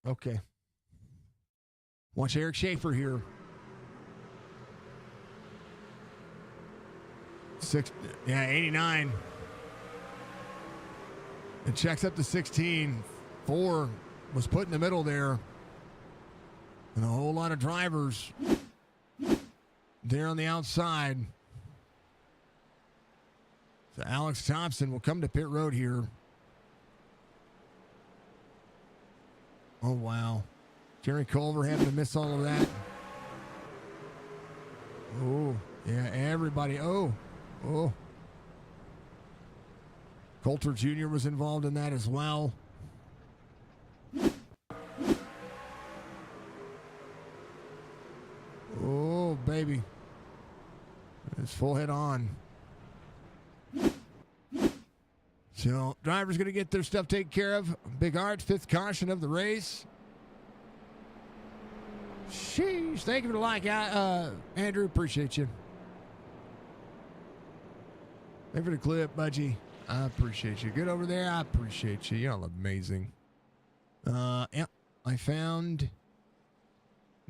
Okay. Watch Eric Schaefer here. 89. It checks up to 16. 4 was put in the middle there. And a whole lot of drivers there on the outside. So Alex Thompson will come to pit road here. Oh, wow. Jerry Culver having to miss all of that. Oh, yeah, everybody. Oh. Coulter Jr. was involved in that as well. Oh, baby. It's full head on. So, driver's going to get their stuff taken care of. Big Art, 5th caution of the race. Sheesh. Thank you for the like, Andrew. Appreciate you. Thank you for the clip, Budgie. I appreciate you. Good over there. I appreciate you. Y'all amazing. Yeah. I found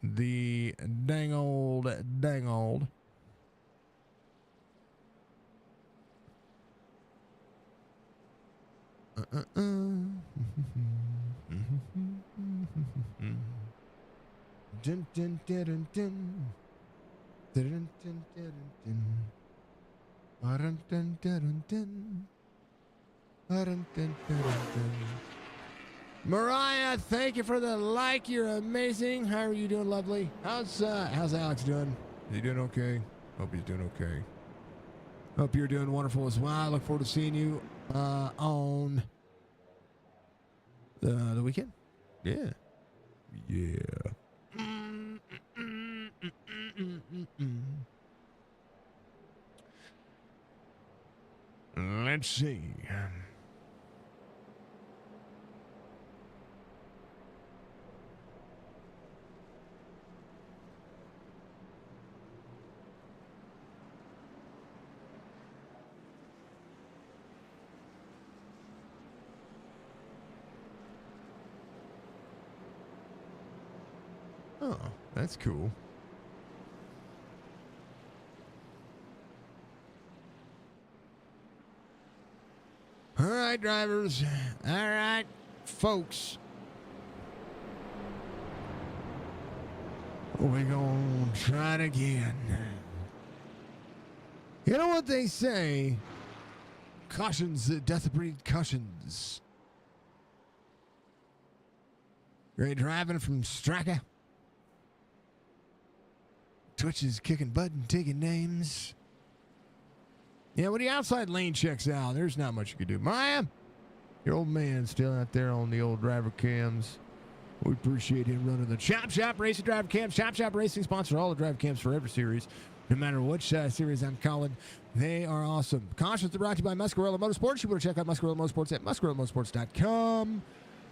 the dang old. Dun, dun, dun, dun, dun. Dun, dun, dun, dun, dun. Dun, dun, dun, dun. Dun, dun, dun, dun. Mariah, thank you for the like. You're amazing. How are you doing, lovely? How's Alex doing? Is he doing okay? Hope he's doing okay. Hope you're doing wonderful as well. I look forward to seeing you on the weekend. Yeah. Let's see. Oh, that's cool. All right, drivers. All right, folks. We're going to try it again. You know what they say? Cautions, death breed cautions. Great driving from Straka. Twitch is kicking butt and taking names. Yeah, when the outside lane checks out, there's not much you can do. Maya, your old man's still out there on the old driver cams. We appreciate him running the Chop Shop Racing driver cams. Chop Shop Racing sponsors all the driver cams for every series, no matter which series I'm calling. They are awesome. Cautions are brought to you by Muscarella Motorsports. You want to check out Muscarella Motorsports at muscarellamotorsports.com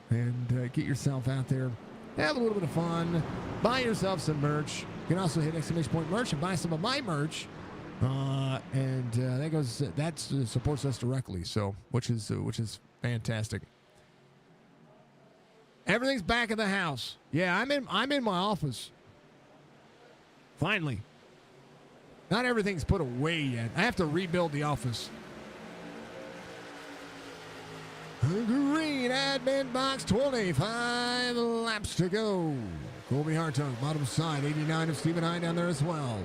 and get yourself out there. Have a little bit of fun. Buy yourself some merch. You can also hit exclamation point merch and buy some of my merch. That supports us directly. So, which is fantastic. Everything's back in the house. Yeah, I'm in my office. Finally. Not everything's put away yet. I have to rebuild the office. Green admin box 25 laps to go. Colby Hartung, bottom side, 89 of Stephen Hine down there as well.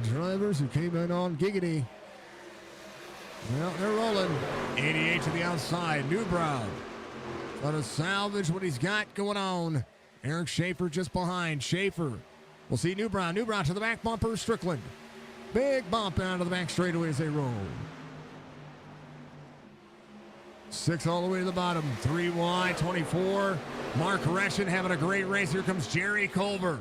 Drivers who came in on Giggity. Well, they're rolling. 88 to the outside. Newbrow trying to salvage what he's got going on. Eric Schaefer just behind. Schaefer. We'll see Newbrow. Newbrow to the back bumper. Strickland. Big bump out of the back straightaway as they roll. 6 all the way to the bottom. 3 wide, 24. Mark Reschen having a great race. Here comes Jerry Culver.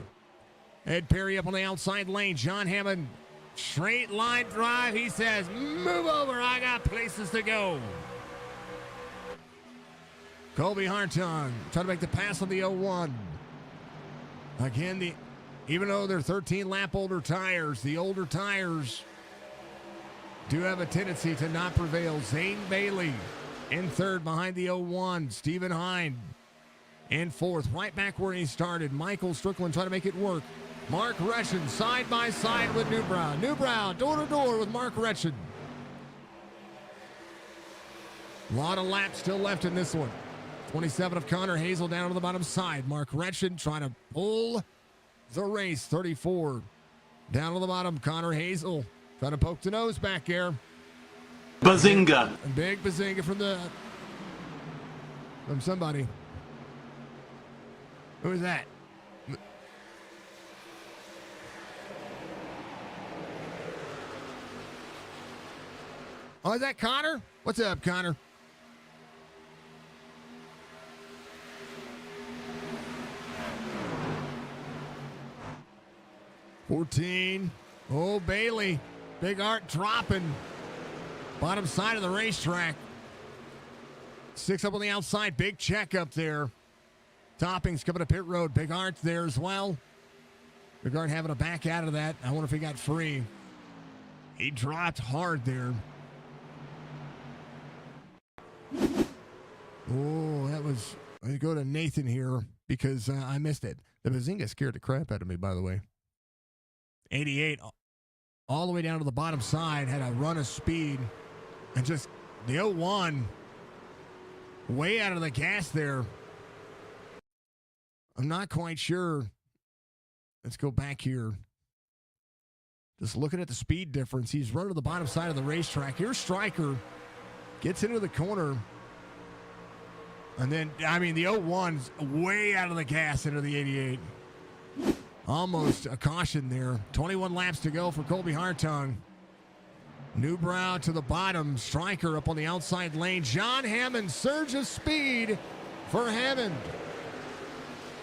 Ed Perry up on the outside lane. John Hammond, straight line drive. He says, move over. I got places to go. Colby Hartung trying to make the pass on the 01. Again, even though they're 13 lap older tires, the older tires do have a tendency to not prevail. Zane Bailey in third behind the 01. Stephen Hine in fourth, right back where he started. Michael Strickland trying to make it work. Mark Reschen side by side with Newbrow. Newbrow door to door with Mark Reschen. A lot of laps still left in this one. 27 of Connor Hazel down on the bottom side. Mark Reschen trying to pull the race. 34 down on the bottom. Connor Hazel trying to poke the nose back there. Bazinga. A big bazinga from somebody. Who is that? Oh, is that Connor? What's up, Connor? $14. Oh, Bailey. Big Art dropping. Bottom side of the racetrack. 6 up on the outside. Big check up there. Toppings coming to pit road. Big Art there as well. Big Art having to back out of that. I wonder if he got free. He dropped hard there. Oh, that was... Let's go to Nathan here. because I missed it. The Bazinga scared the crap out of me, by the way. 88 all the way down to the bottom side, had a run of speed, and just the 01 way out of the gas there. I'm not quite sure. Let's go back here. Just looking at the speed difference. He's running to the bottom side of the racetrack. Here's Stryker. Gets into the corner. And then, I mean, the 01's way out of the gas into the 88. Almost a caution there. 21 laps to go for Colby Hartung. Newbrow to the bottom. Stryker up on the outside lane. John Hammond, surge of speed for Hammond.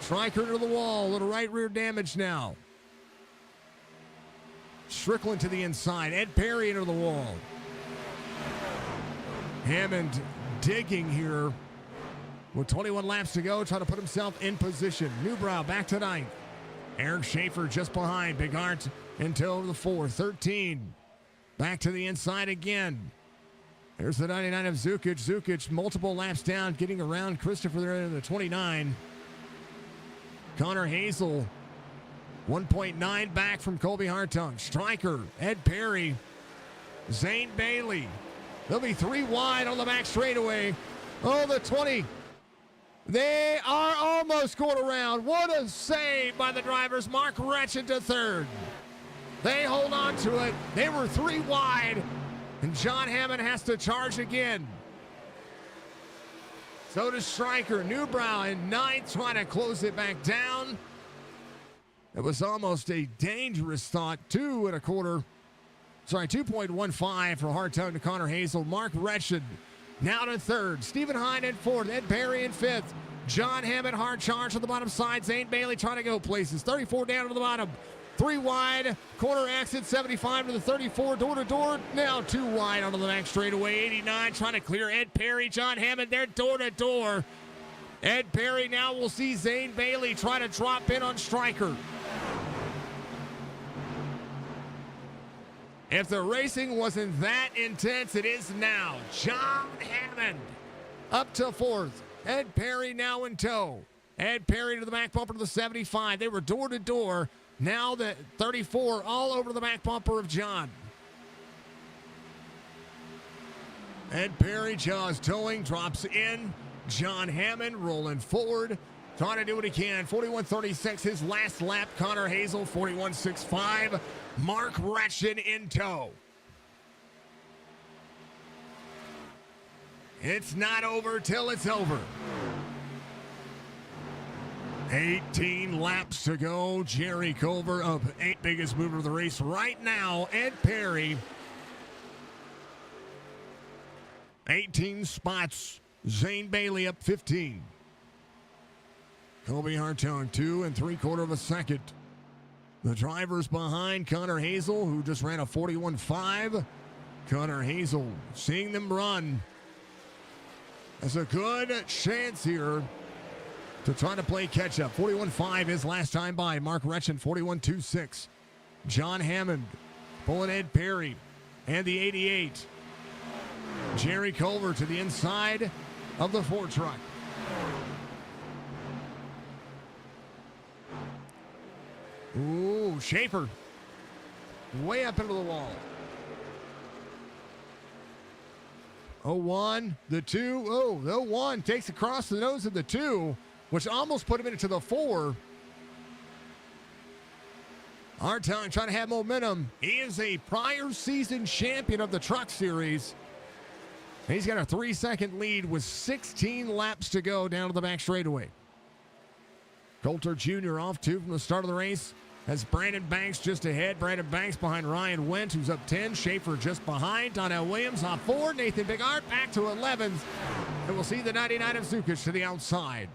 Stryker to the wall. A little right rear damage now. Strickland to the inside. Ed Perry into the wall. Hammond digging here with 21 laps to go, trying to put himself in position. Newbrow back to ninth. Eric Schaefer just behind. Big Art into the fourth. 13. Back to the inside again. There's the 99 of Zukic. Zukic multiple laps down, getting around Christopher there in the 29. Connor Hazel 1.9 back from Colby Hartung. Stryker, Ed Perry, Zane Bailey. They'll be 3 wide on the back straightaway. Oh, the 20. They are almost going around. What a save by the drivers. Mark Retchen to third. They hold on to it. They were 3 wide, and John Hammond has to charge again. So does Stryker. Newbrow in ninth, trying to close it back down. It was almost a dangerous thought. 2.25. Sorry, 2.15 for Hartung to Connor Hazel. Mark Retchen now to third. Stephen Hine in fourth. Ed Perry in fifth. John Hammond hard charge on the bottom side. Zane Bailey trying to go places. 34 down to the bottom. 3 wide. Corner exit. 75 to the 34. Door to door. Now 2 wide onto the back straightaway. 89 trying to clear Ed Perry. John Hammond there door to door. Ed Perry now will see Zane Bailey try to drop in on Stryker. If the racing wasn't that intense, it is now. John Hammond up to fourth. Ed Perry now in tow. Ed Perry to the back bumper to the 75. They were door to door. Now the 34 all over the back bumper of John. Ed Perry, Jaws towing, drops in. John Hammond rolling forward. Trying to do what he can. 41.36 his last lap. Connor Hazel 41.65. Mark Retchen in tow. It's not over till it's over. 18 laps to go. Jerry Culver up 8th biggest mover of the race right now. Ed Perry. 18 spots. Zane Bailey up 15. Colby Hartung 2 3/4 seconds. The drivers behind Connor Hazel, who just ran a 41.5. Connor Hazel seeing them run. There's a good chance here to try to play catch-up. 41.5 his last time by. Mark Retchen, 41.26. John Hammond pulling Ed Perry and the 88. Jerry Culver to the inside of the Ford truck. Ooh, Schaefer way up into the wall. 01, the 2. Oh, the 01 takes across the nose of the 2, which almost put him into the 4. Hartung trying to have momentum. He is a prior season champion of the Truck Series. He's got a 3-second lead with 16 laps to go down to the back straightaway. Coulter Jr. off 2 from the start of the race. Has Brandon Banks just ahead. Brandon Banks behind Ryan Wendt, who's up 10. Schaefer just behind. Donnell Williams off 4. Nathan Bigart back to 11th. And we'll see the 99 of Zukic to the outside.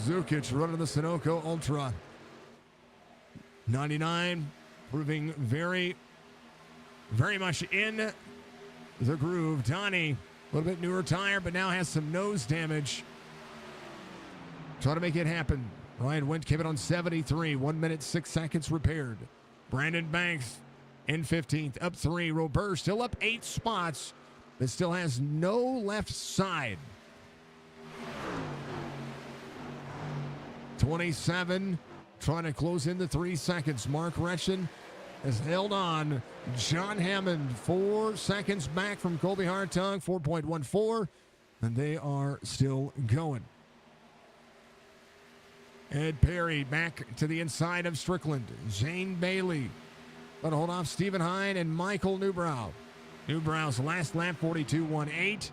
Zukic running the Sunoco Ultra. 99 proving very, very much in the groove. Donnie, a little bit newer tire, but now has some nose damage. Trying to make it happen. Ryan Wendt came in on 73. 1 minute, 6 seconds repaired. Brandon Banks in 15th, up 3. Robert still up 8 spots. It still has no left side. 27, trying to close in the 3 seconds. Mark Retchen has held on. John Hammond, 4 seconds back from Colby Hartung, 4.14, and they are still going. Ed Perry back to the inside of Strickland. Zane Bailey going to hold off Stephen Hine and Michael Newbrow. Newbrow's last lap, 42.18.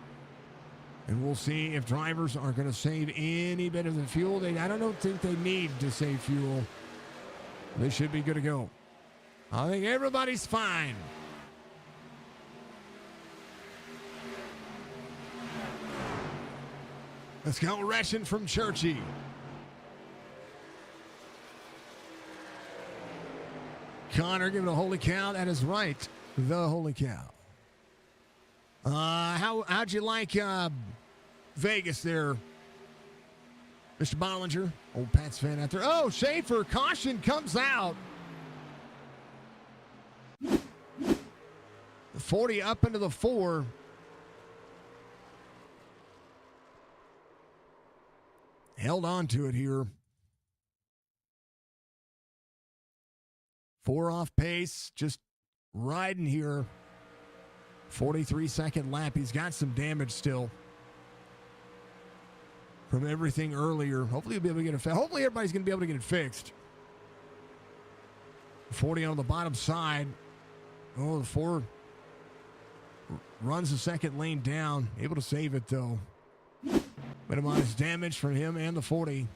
And we'll see if drivers are going to save any bit of the fuel. I don't think they need to save fuel. They should be good to go. I think everybody's fine. Let's go, Retchen from Churchy. Connor giving a holy cow. That is right. The holy cow. How'd you like Vegas there, Mr. Bollinger? Old Pats fan out there. Oh, Schaefer, caution comes out. 40 up into the 4. Held on to it here. 4 off pace, just riding here. 43-second lap. He's got some damage still from everything earlier. Hopefully he'll be able to get it fixed. Hopefully everybody's going to be able to get it fixed. 40 on the bottom side. Oh, the 4 runs the second lane down. Able to save it, though. Minimize damage from him and the 40.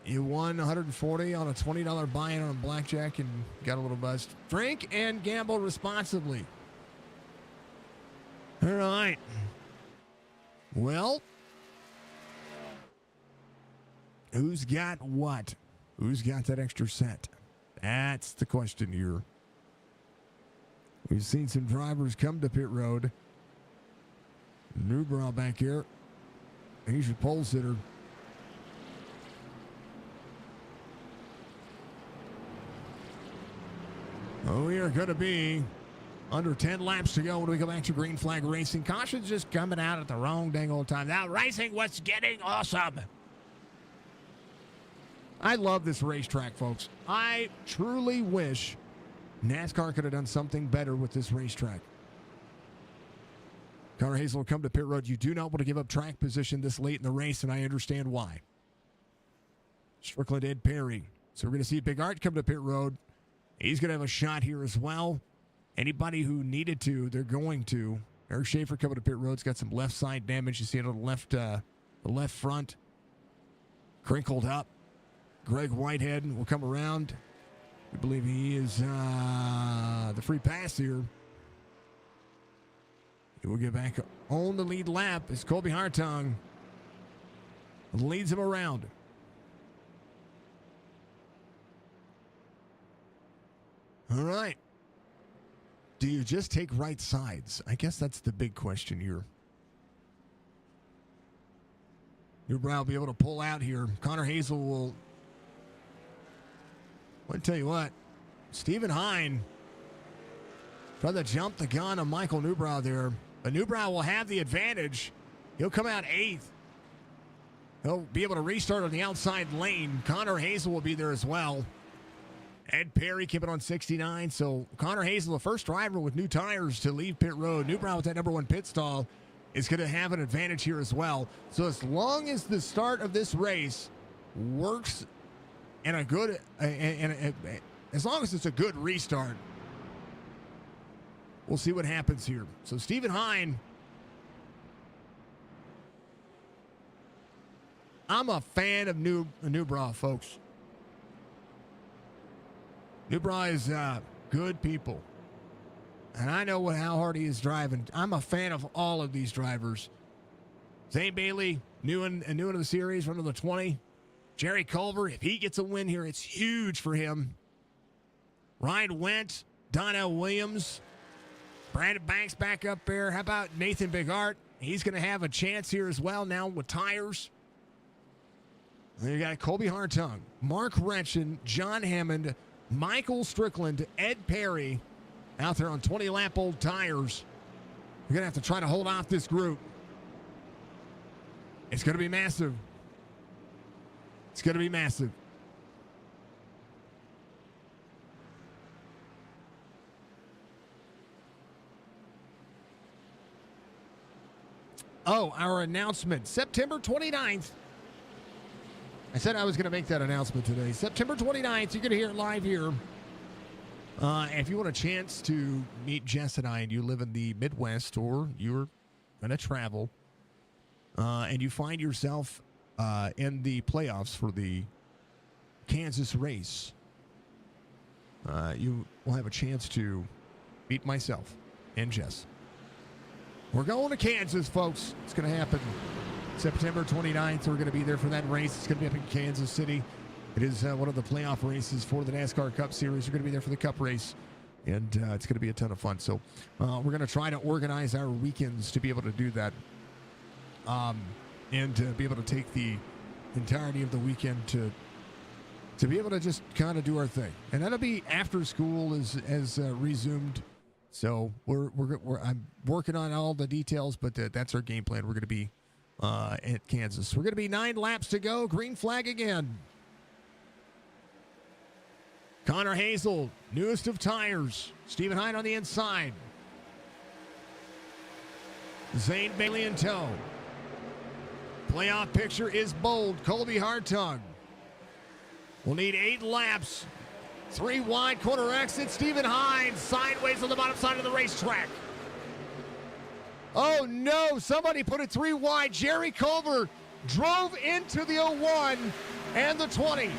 You won 140 on a $20 buy-in on blackjack and got a little buzzed. Drink and gamble responsibly. All right. Well, who's got what? Who's got that extra set? That's the question here. We've seen some drivers come to pit road. Newbrow back here. He's your pole sitter. Oh, we are going to be under 10 laps to go when we go back to green flag racing. Caution's just coming out at the wrong dang old time. Now, racing was getting awesome. I love this racetrack, folks. I truly wish NASCAR could have done something better with this racetrack. Connor Hazel will come to pit road. You do not want to give up track position this late in the race, and I understand why. Strickland, Ed Perry. So we're going to see Big Art come to pit road. He's going to have a shot here as well. Anybody who needed to, they're going to. Eric Schaefer coming to pit road's got some left side damage. You see it on the left front. Crinkled up. Greg Whitehead will come around. We believe he is the free pass here. He will get back on the lead lap as Colby Hartung leads him around. All right. Do you just take right sides? I guess that's the big question here. Newbrow will be able to pull out here. Connor Hazel will. I'll tell you what. Stephen Hine tried to jump the gun on Michael Newbrow there. But Newbrow will have the advantage. He'll come out 8th. He'll be able to restart on the outside lane. Connor Hazel will be there as well. Ed Perry keeping on 69. So Connor Hazel, the first driver with new tires to leave pit road. Newbrow with that number 1 pit stall is going to have an advantage here as well. So as long as the start of this race works in a good, as long as it's a good restart, we'll see what happens here. So Stephen Hine, I'm a fan of Newbrow, folks. Newbrow is good people. And I know how hard he is driving. I'm a fan of all of these drivers. Zane Bailey, new into the series, running the 20. Jerry Culver, if he gets a win here, it's huge for him. Ryan Went, Donnell Williams, Brandon Banks back up there. How about Nathan Bigart? He's going to have a chance here as well now with tires. Then you got Colby Hartung, Mark Retchen, John Hammond, Michael Strickland, Ed Perry out there on 20-lap-old tires. We're going to have to try to hold off this group. It's going to be massive. It's going to be massive. Oh, our announcement, September 29th. I said I was going to make that announcement today. September 29th, you're going to hear it live here. If you want a chance to meet Jess and I, and you live in the Midwest, or you're going to travel, and you find yourself in the playoffs for the Kansas race, you will have a chance to meet myself and Jess. We're going to Kansas, folks. It's going to happen September 29th. We're going to be there for that race. It's going to be up in Kansas City. It is one of the playoff races for the NASCAR Cup Series. We're going to be there for the Cup race, and it's going to be a ton of fun. So we're going to try to organize our weekends to be able to do that, and to be able to take the entirety of the weekend to be able to just kind of do our thing. And that'll be after school is resumed. So I'm working on all the details, but that's our game plan. We're going to be at Kansas. We're going to be 9 laps to go. Green flag again. Connor Hazel, newest of tires. Stephen Hine on the inside. Zane Bailey in tow. Playoff picture is bold. Colby Hartung. We'll need 8 laps. 3 wide corner exit. Stephen Hines sideways on the bottom side of the racetrack. Oh no, somebody put it 3 wide. Jerry Culver drove into the 01 and the 20.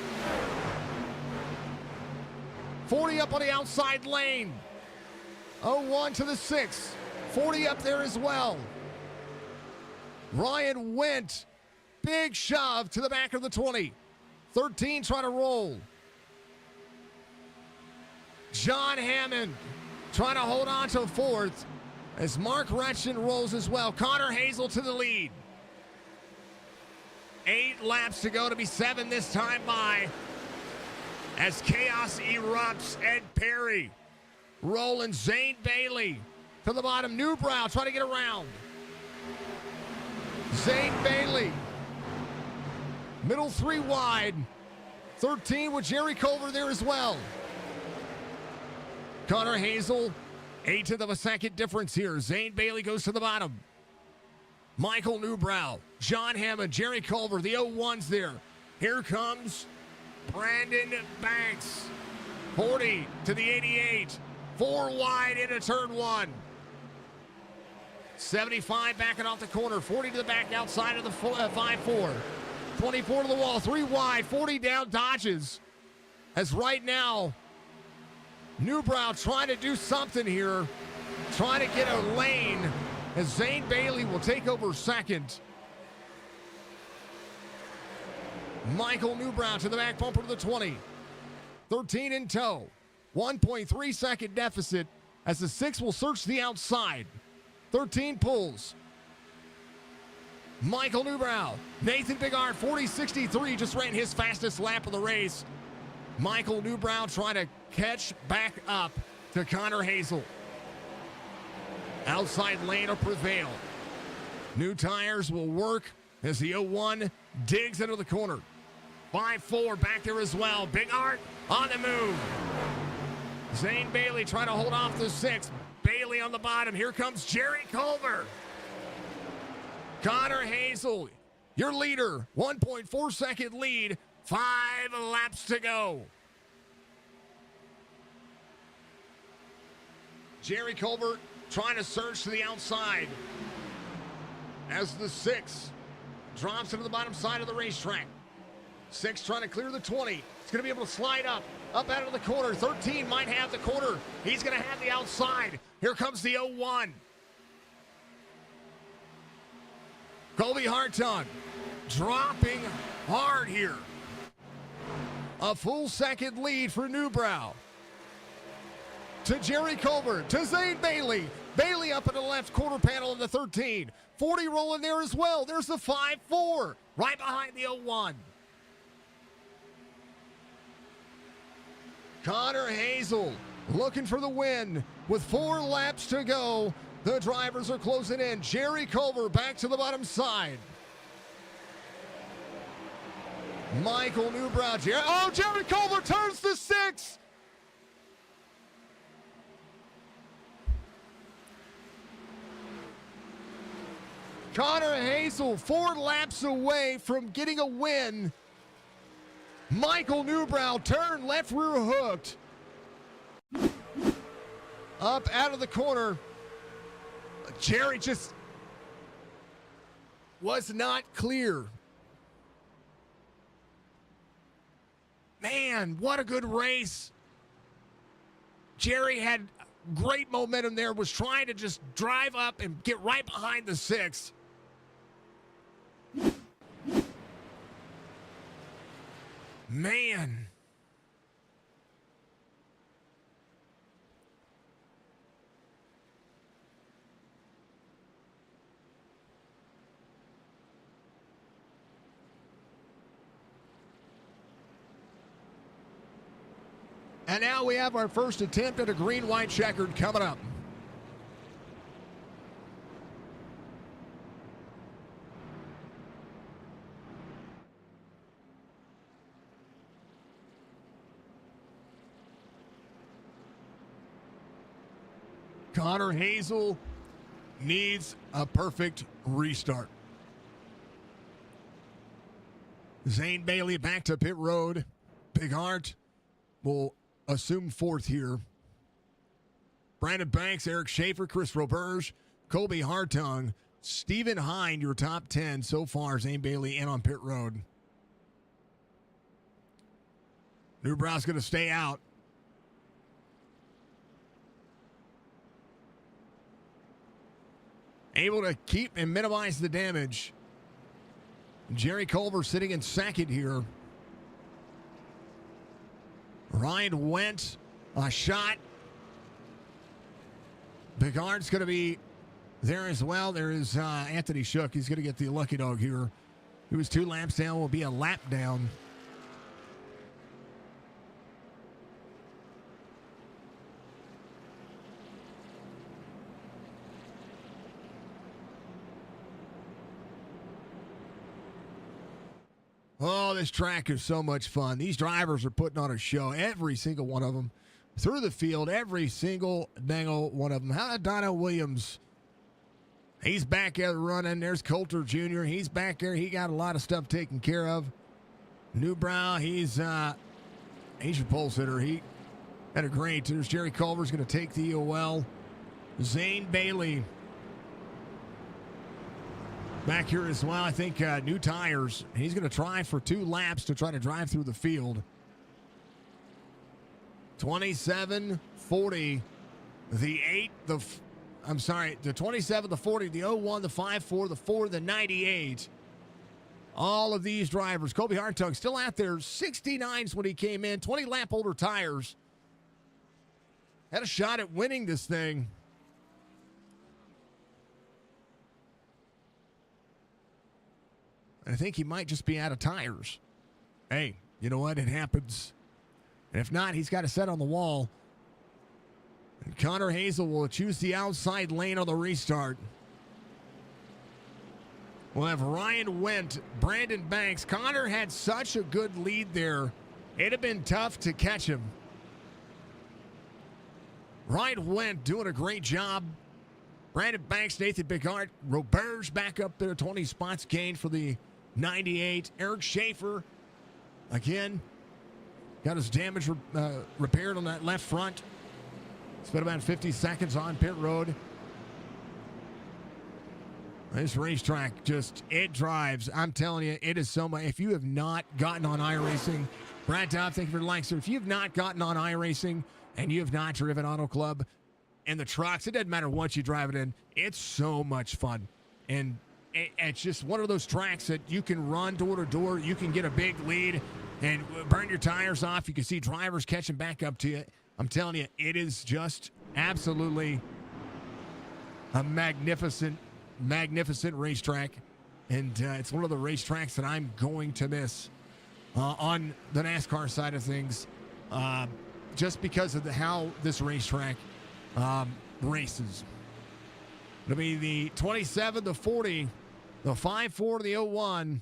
40 up on the outside lane. 01 to the 6. 40 up there as well. Ryan went. Big shove to the back of the 20. 13 trying to roll. John Hammond trying to hold on to 4th as Mark Retchen rolls as well. Connor Hazel to the lead. 8 laps to go to be 7 this time by. As chaos erupts, Ed Perry rolling. Zane Bailey to the bottom. Newbrow trying to get around. Zane Bailey. Middle 3 wide. 13 with Jerry Culver there as well. Connor Hazel, 1/8 of a second difference here. Zane Bailey goes to the bottom. Michael Newbrow, John Hammond, Jerry Culver, the 01's there. Here comes Brandon Banks. 40 to the 88. 4 wide into turn 1. 75 backing off the corner. 40 to the back outside of the 5-4. 24 to the wall. 3 wide. 40 down, dodges. As right now, Newbrow trying to do something here. Trying to get a lane as Zane Bailey will take over second. Michael Newbrow to the back bumper to the 20. 13 in tow. 1.3 second deficit as the 6 will search the outside. 13 pulls. Michael Newbrow. Nathan Bigard, 40.63, just ran his fastest lap of the race. Michael Newbrow trying to catch back up to Connor Hazel. Outside lane will prevail. New tires will work as the 01 digs into the corner. 5-4 back there as well. Big Art on the move. Zane Bailey trying to hold off the 6. Bailey on the bottom. Here comes Jerry Culver. Connor Hazel, your leader. 1.4 second lead. 5 laps to go. Jerry Culver trying to surge to the outside as the 6 drops into the bottom side of the racetrack. 6 trying to clear the 20. It's going to be able to slide up out of the corner. 13 might have the corner. He's going to have the outside. Here comes the 01. Colby Hartung dropping hard here. A full second lead for Newbrow. To Jerry Culver, to Zane Bailey. Bailey up in the left quarter panel in the 13. 40 rolling there as well. There's the 5-4 right behind the 01. Connor Hazel looking for the win with 4 laps to go. The drivers are closing in. Jerry Culver back to the bottom side. Michael Newbrow. Jerry Culver turns to 6. Connor Hazel 4 laps away from getting a win. Michael Newbrow turned left rear hooked. Up out of the corner. Jerry just was not clear. Man, what a good race. Jerry had great momentum there, was trying to just drive up and get right behind the 6. Man. And now we have our first attempt at a green-white checkered coming up. Connor Hazel needs a perfect restart. Zane Bailey back to pit road. Big Art will assume 4th here. Brandon Banks, Eric Schaefer, Chris Roberge, Colby Hartung, Stephen Hine, your top 10 so far. Zane Bailey in on pit road. Newbrow's going to stay out. Able to keep and minimize the damage. Jerry Culver sitting in second here. Ryan Went, a shot. Bigard's going to be there as well. There is Anthony Shook. He's going to get the lucky dog here. He was 2 laps down, will be a lap down. Oh, this track is so much fun. These drivers are putting on a show, every single one of them. Through the field, every single dangle one of them. How about Dono Williams? He's back there running. There's Coulter Jr. He's back there. He got a lot of stuff taken care of. Newbrow, he's your pole sitter. He had a great. There's Jerry Culver's going to take the EOL. Zane Bailey back here as well. I think new tires. He's going to try for 2 laps to try to drive through the field. 27-40, the 8, the 27, the 40, the 01, the 5-4, the 4, the 98. All of these drivers. Colby Hartung still out there. 69s when he came in. 20 lap older tires. Had a shot at winning this thing. I think he might just be out of tires. Hey, you know what? It happens. And if not, he's got to set on the wall. And Connor Hazel will choose the outside lane on the restart. We'll have Ryan Went, Brandon Banks. Connor had such a good lead there. It'd have been tough to catch him. Ryan Went doing a great job. Brandon Banks, Nathan Bigart, Roberge back up there, 20 spots gained for the 98. Eric Schaefer, again, got his damage repaired on that left front. Spent about 50 seconds on pit road. This racetrack it drives. I'm telling you, it is so much. If you have not gotten on iRacing, Brad Dobb, thank you for the like, sir. If you have not gotten on iRacing and you have not driven Autoclub and the trucks, it doesn't matter what you drive it in. It's so much fun. And it's just one of those tracks that you can run door to door. You can get a big lead and burn your tires off. You can see drivers catching back up to you. I'm telling you, it is just absolutely a magnificent racetrack. And it's one of the racetracks that I'm going to miss on the NASCAR side of things. just because of how this racetrack races. It'll be the 27, the 40, the 5-4, the 01.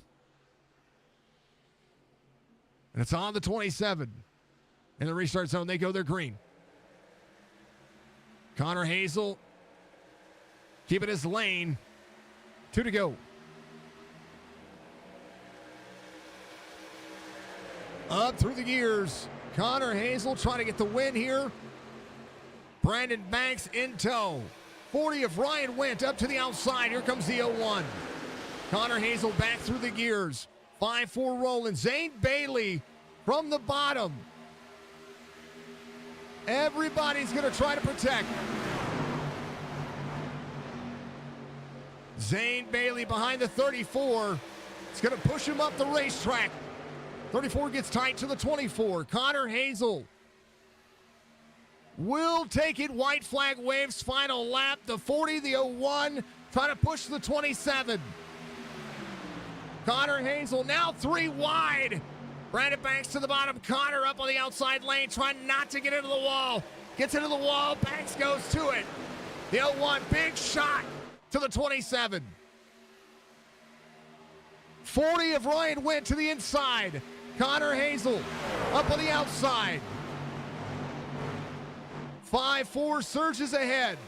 And it's on the 27. In the restart zone, they go their green. Connor Hazel keeping his lane. 2 to go. Up through the gears. Connor Hazel trying to get the win here. Brandon Banks in tow. 40 of Ryan Went up to the outside. Here comes the 01. Connor Hazel back through the gears. 5-4 rolling. Zane Bailey from the bottom. Everybody's going to try to protect. Zane Bailey behind the 34. It's going to push him up the racetrack. 34 gets tight to the 24. Connor Hazel will take it. White flag waves. Final lap. The 40, the 01. Trying to push the 27. Connor Hazel now 3 wide. Brandon Banks to the bottom. Connor up on the outside lane. Trying not to get into the wall. Gets into the wall. Banks goes to it. The 01. Big shot to the 27. 40 of Ryan Went to the inside. Connor Hazel up on the outside. 5-4 surges ahead.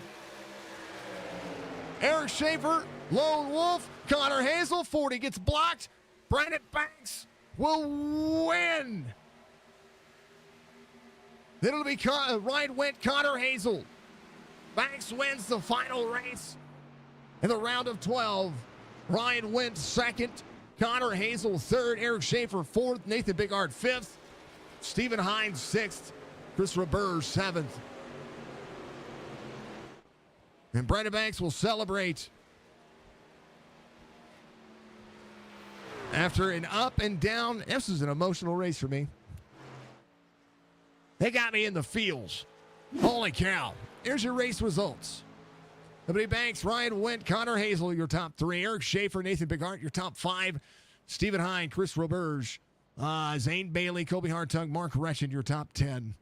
Eric Schaefer, Lone Wolf. Connor Hazel, 40 gets blocked. Brandon Banks will win. Then it'll be Ryan Went, Connor Hazel. Banks wins the final race in the round of 12. Ryan Went second. Connor Hazel third. Eric Schaefer fourth. Nathan Bigard fifth. Stephen Hines sixth. Chris Roberge seventh. And Brandon Banks will celebrate after an up and down. This is an emotional race for me. They got me in the feels. Holy cow. Here's your race results. Liberty Banks, Ryan Went, Connor Hazel, your top 3. Eric Schaefer, Nathan Bigart, your top 5. Stephen Hine, Chris Roberge, Zane Bailey, Kobe Hartung, Mark Retchen, your top 10.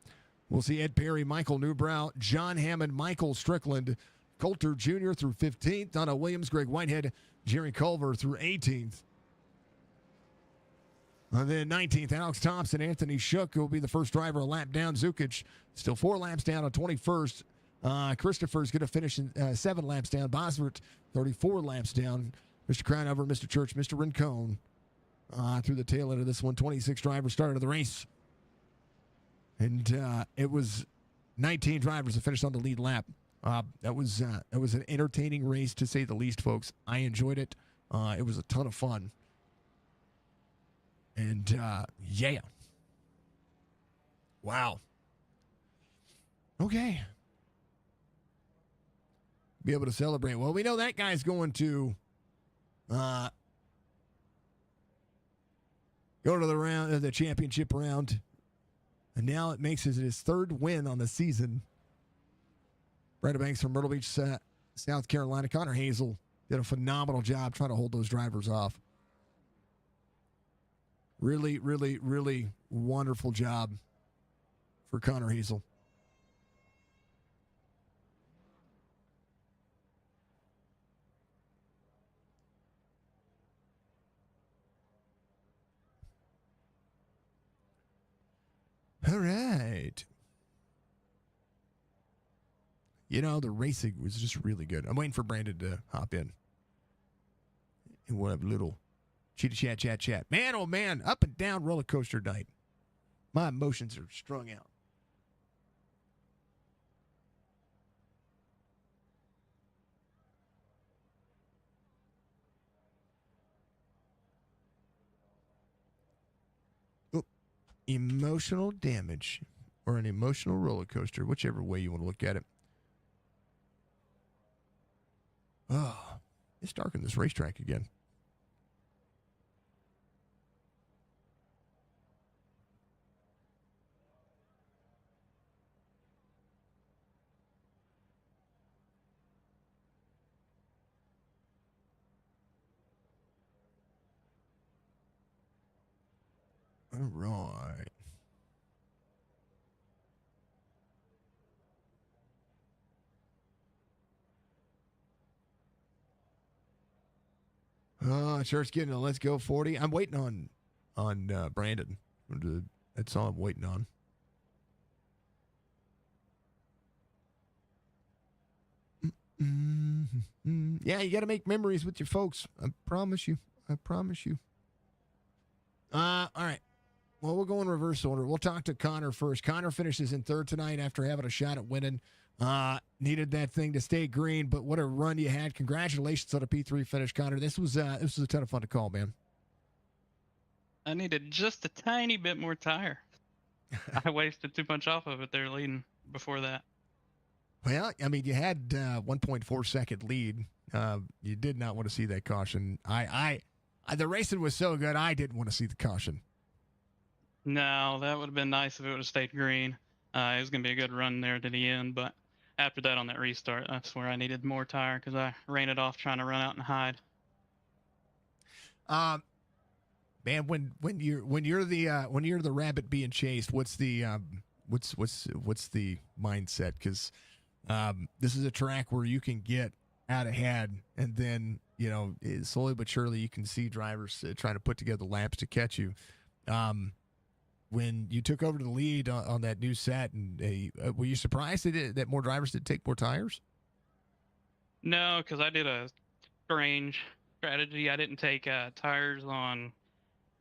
We'll see Ed Perry, Michael Newbrow, John Hammond, Michael Strickland, Coulter Jr. through 15th. Donna Williams, Greg Whitehead, Jerry Culver through 18th. And then 19th, Alex Thompson, Anthony Shook, who will be the first driver a lap down. Zukic still 4 laps down on 21st. Christopher's going to finish in 7 laps down. Bosworth, 34 laps down. Mr. Crownover, Mr. Church, Mr. Rincon through the tail end of this one. 26 drivers started the race. And it was 19 drivers that finished on the lead lap. That was an entertaining race, to say the least, folks. I enjoyed it. It was a ton of fun. And, yeah. Wow. Okay. Be able to celebrate. Well, we know that guy's going to go to the round, the championship round, and now it makes it his 3rd win on the season. Brandon Banks from Myrtle Beach, South Carolina. Connor Hazel did a phenomenal job trying to hold those drivers off. Really, really, really wonderful job for Connor Hazel. All right. You know, the racing was just really good. I'm waiting for Brandon to hop in. And we'll have a little chat. Man, oh man, up and down roller coaster night. My emotions are strung out. Emotional damage or an emotional roller coaster, whichever way you want to look at it. Oh, it's dark in this racetrack again. All right. Oh, Chart's getting a let's go 40. I'm waiting on Brandon. That's all I'm waiting on. Mm-hmm. Yeah, you got to make memories with your folks. I promise you. I promise you. All right. Well, we'll go in reverse order. We'll talk to Connor first. Connor finishes in third tonight after having a shot at winning. Needed that thing to stay green, but what a run you had. Congratulations on a P3 finish, Connor. This was a ton of fun to call, man. I needed just a tiny bit more tire. I wasted too much off of it there leading before that. Well, I mean, you had 1.4 second lead. You did not want to see that caution. The racing was so good, I didn't want to see the caution. No, that would have been nice if it would have stayed green. It was going to be a good run there to the end, but after that on that restart, that's where I needed more tire because I ran it off trying to run out and hide. Man, when you're the rabbit being chased, what's the mindset? Because this is a track where you can get out ahead, and then slowly but surely you can see drivers trying to put together laps to catch you. When you took over the lead on that new set, and were you surprised that more drivers did take more tires? No, because I did a strange strategy. I didn't take tires on,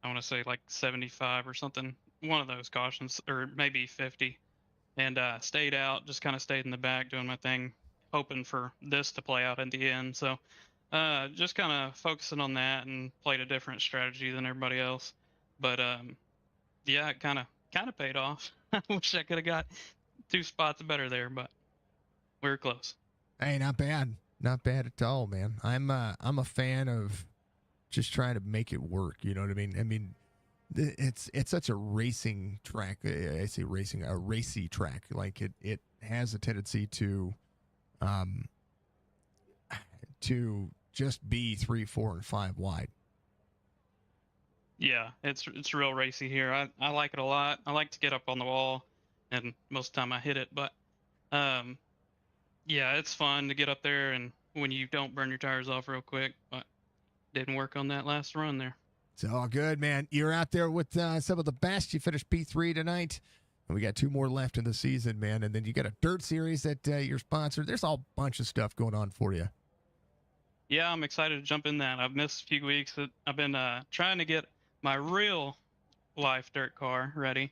I want to say like 75 or something, one of those cautions, or maybe 50, and stayed out, just kind of stayed in the back doing my thing, hoping for this to play out at the end. So just kind of focusing on that and played a different strategy than everybody else. But yeah, it kind of paid off. I wish I could have got 2 spots better there, but we were close. Hey, not bad at all, man. I'm a fan of just trying to make it work. You know what I mean? I mean, it's such a racing track. I say racing, a racy track. Like it has a tendency to just be 3, 4, and 5 wide. Yeah, it's real racy here. I like it a lot. I like to get up on the wall, and most of the time I hit it. But yeah, it's fun to get up there, and when you don't burn your tires off real quick. But didn't work on that last run there. It's all good, man. You're out there with some of the best. You finished P3 tonight. And we got 2 more left in the season, man. And then you got a dirt series that you're sponsored. There's all bunch of stuff going on for you. Yeah, I'm excited to jump in that. I've missed a few weeks. I've been trying to get my real life dirt car ready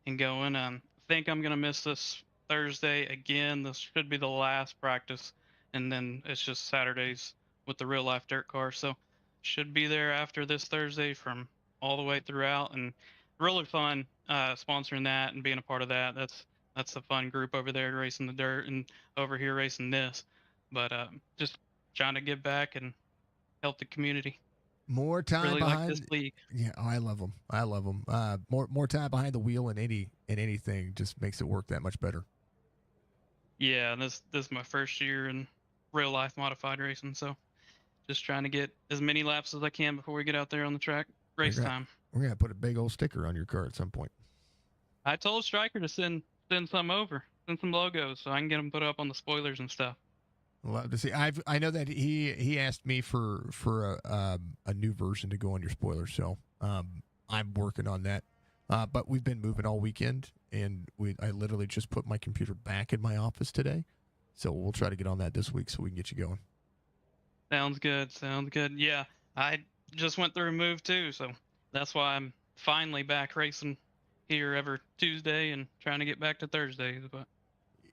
and going. I think I'm going to miss this Thursday again. This should be the last practice. And then it's just Saturdays with the real life dirt car. So should be there after this Thursday from all the way throughout. And really fun sponsoring that and being a part of that. That's a fun group over there racing the dirt and over here racing this. But just trying to give back and help the community. More time really behind like this league. Yeah, I love them. More time behind the wheel in anything just makes it work that much better. Yeah, this is my first year in real life modified racing, so just trying to get as many laps as I can before we get out there on the track race time. We're gonna put a big old sticker on your car at some point. I told Stryker to send some over, send some logos so I can get them put up on the spoilers and stuff. Love to see. I know that he asked me for a new version to go on your spoiler, so I'm working on that. But we've been moving all weekend, and I literally just put my computer back in my office today, so we'll try to get on that this week so we can get you going. Sounds good. Yeah, I just went through a move too, so that's why I'm finally back racing here every Tuesday and trying to get back to Thursdays. But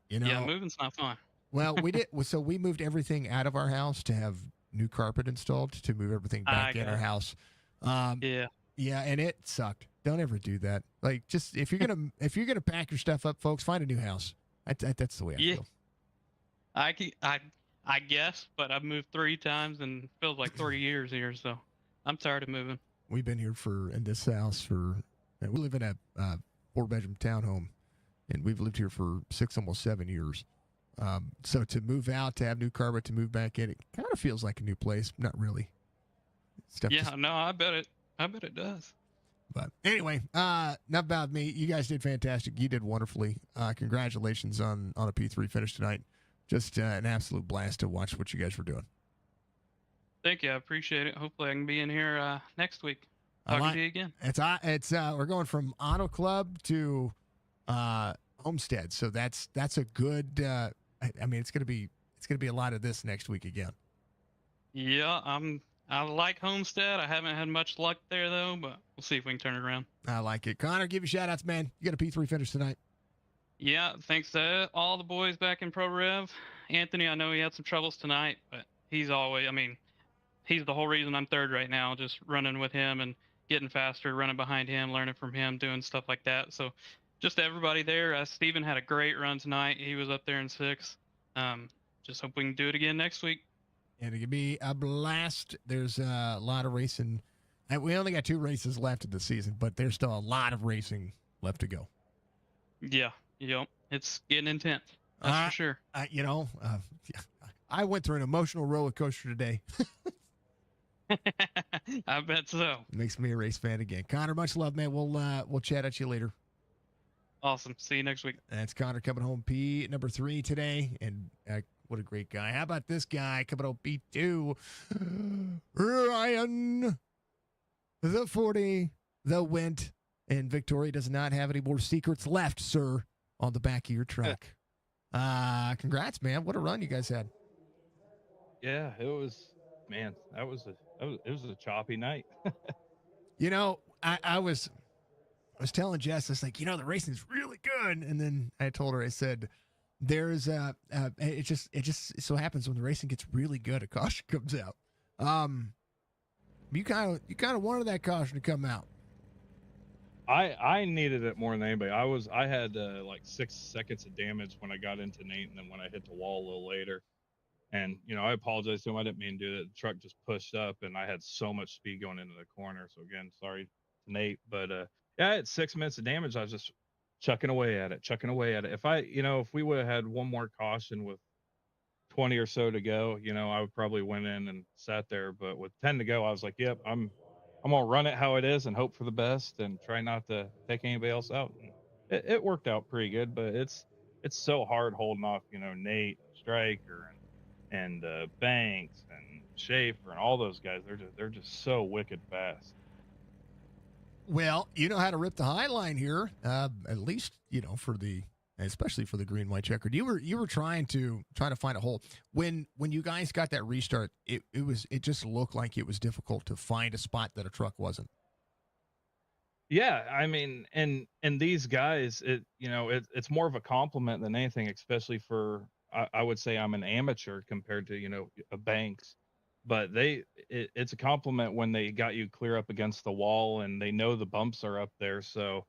yeah, moving's not fun. Well, we did. So we moved everything out of our house to have new carpet installed to move everything back in our house. Yeah, and it sucked. Don't ever do that. Like, just if you're gonna pack your stuff up, folks, find a new house. That's the way I feel. I guess, but I've moved 3 times and it feels like 30 years here, so I'm tired of moving. We've been here in this house we live in a 4-bedroom townhome, and we've lived here for 6, almost 7 years. So to move out, to have new carpet, to move back in, it kind of feels like a new place. Not really. I bet it does. But anyway, not about me. You guys did fantastic. You did wonderfully. Congratulations on a P3 finish tonight. Just an absolute blast to watch what you guys were doing. Thank you. I appreciate it. Hopefully, I can be in here next week I talking like to you again. it's we're going from Auto Club to Homestead, so that's a good. I mean, it's gonna be a lot of this next week again. Yeah, I like Homestead. I haven't had much luck there though, but we'll see if we can turn it around. I like it. Connor, give you shout outs, man. You got a P3 finish tonight. Yeah, thanks to all the boys back in Pro Rev. Anthony, I know he had some troubles tonight, but he's always, I mean, he's the whole reason I'm third right now, just running with him and getting faster, running behind him, learning from him, doing stuff like that. So just everybody there. Steven had a great run tonight. He was up there in sixth. Just hope we can do it again next week. And it could be a blast. There's a lot of racing. We only got 2 races left of the season, but there's still a lot of racing left to go. Yeah, yep. It's getting intense. That's for sure. I went through an emotional roller coaster today. I bet so. Makes me a race fan again. Connor, much love, man. We'll chat at you later. Awesome. See you next week. That's Connor coming home P number 3 today, and what a great guy. How about this guy coming home P2? Ryan, the 40, the Went, and Victoria does not have any more secrets left, sir, on the back of your truck. Congrats, man. What a run you guys had. Yeah, it was, man, it was a choppy night. I was telling Jess, I was like, the racing's really good. And then I told her, I said, there's it just so happens when the racing gets really good, a caution comes out. You kind of wanted that caution to come out. I needed it more than anybody. I had like 6 seconds of damage when I got into Nate, and then when I hit the wall a little later. And, I apologize to him. I didn't mean to do that. The truck just pushed up, and I had so much speed going into the corner. So, again, sorry to Nate. But, yeah, I had 6 minutes of damage. I was just chucking away at it. If we would have had one more caution with 20 or so to go, I would probably went in and sat there. But with 10 to go, I was like, yep, I'm going to run it how it is and hope for the best and try not to take anybody else out. And it worked out pretty good, but it's so hard holding off, Nate, Stryker, and Banks and Schaefer and all those guys. They're just so wicked fast. Well, you know how to rip the high line here, at least especially for the green white checkered. You were trying to find a hole when you guys got that restart. It just looked like it was difficult to find a spot that a truck wasn't. Yeah, I mean, and these guys, it's more of a compliment than anything, especially for. I would say I'm an amateur compared to, a Banks, but it's a compliment when they got you clear up against the wall and they know the bumps are up there. So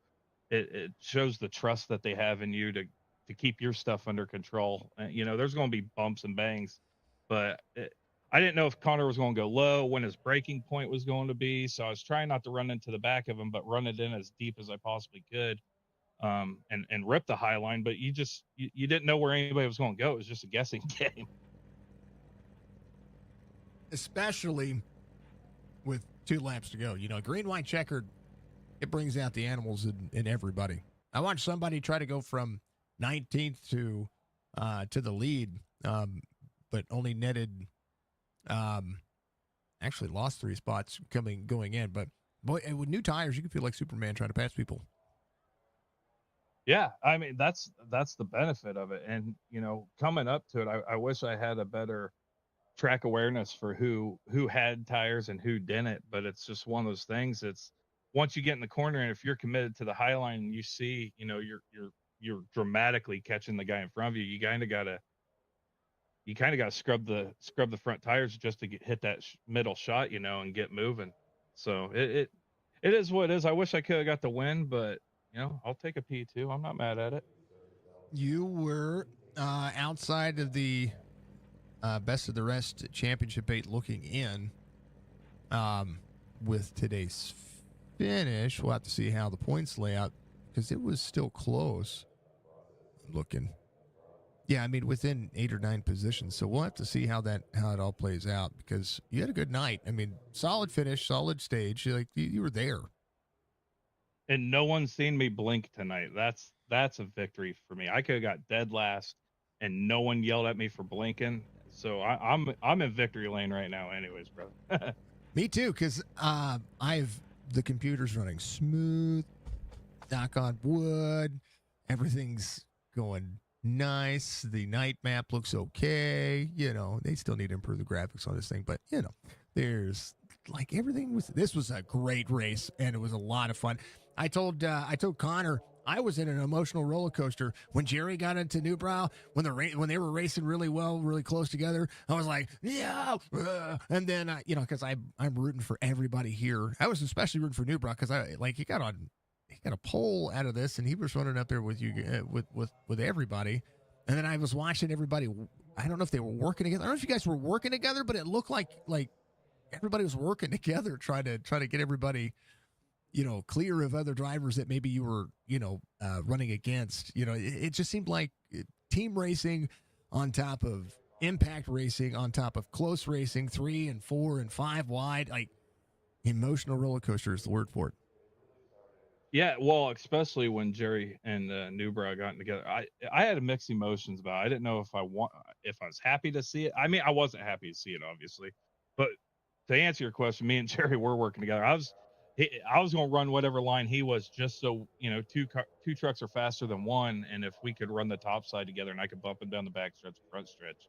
it shows the trust that they have in you to keep your stuff under control. There's going to be bumps and bangs, but I didn't know if Connor was going to go low, when his breaking point was going to be. So I was trying not to run into the back of him, but run it in as deep as I possibly could. And rip the high line, but you didn't know where anybody was going to go. It was just a guessing game. Especially with 2 laps to go. Green, white, checkered, it brings out the animals in everybody. I watched somebody try to go from 19th to the lead, but only netted, actually lost 3 spots going in. But boy, with new tires, you can feel like Superman trying to pass people. Yeah, I mean, that's the benefit of it. And, coming up to it, I wish I had a better track awareness for who had tires and who didn't, but it's just one of those things. It's once you get in the corner, and if you're committed to the high line and you see, you're dramatically catching the guy in front of you, you kind of got to scrub the front tires just to hit that middle shot, and get moving. So it is what it is. I wish I could have got the win, but I'll take a P2. I'm not mad at it. You were outside of the Best of the Rest Championship 8 looking in with today's finish. We'll have to see how the points lay out because it was still close. I'm looking. Yeah, I mean, within 8 or 9 positions. So we'll have to see how it all plays out because you had a good night. I mean, solid finish, solid stage. You were there. And no one's seen me blink tonight. That's a victory for me. I could have got dead last, and no one yelled at me for blinking. So I'm in victory lane right now, anyways, brother. Me too, because the computer's running smooth. Knock on wood. Everything's going nice. The night map looks okay. They still need to improve the graphics on this thing, but there's like everything was. This was a great race, and it was a lot of fun. I told Connor I was in an emotional roller coaster when Jerry got into Newbrow when they were racing really well, really close together. I was like, yeah, and then because I'm rooting for everybody here. I was especially rooting for Newbrow because he got a pole out of this, and he was running up there with you with everybody. And then I was watching everybody. I don't know if they were working together. I don't know if you guys were working together, but it looked like everybody was working together, trying to get everybody, clear of other drivers that maybe you were, running against. It just seemed like team racing on top of impact racing on top of close racing, 3 and 4 and 5 wide. Like emotional roller coaster is the word for it. Yeah, well, especially when Jerry and Newbrow got together, I had mixed emotions about it. I didn't know if I was happy to see it. I mean, I wasn't happy to see it, obviously, but to answer your question, me and Jerry were working together. I was going to run whatever line he was, just so two trucks are faster than one, and if we could run the top side together, and I could bump him down the back stretch, front stretch,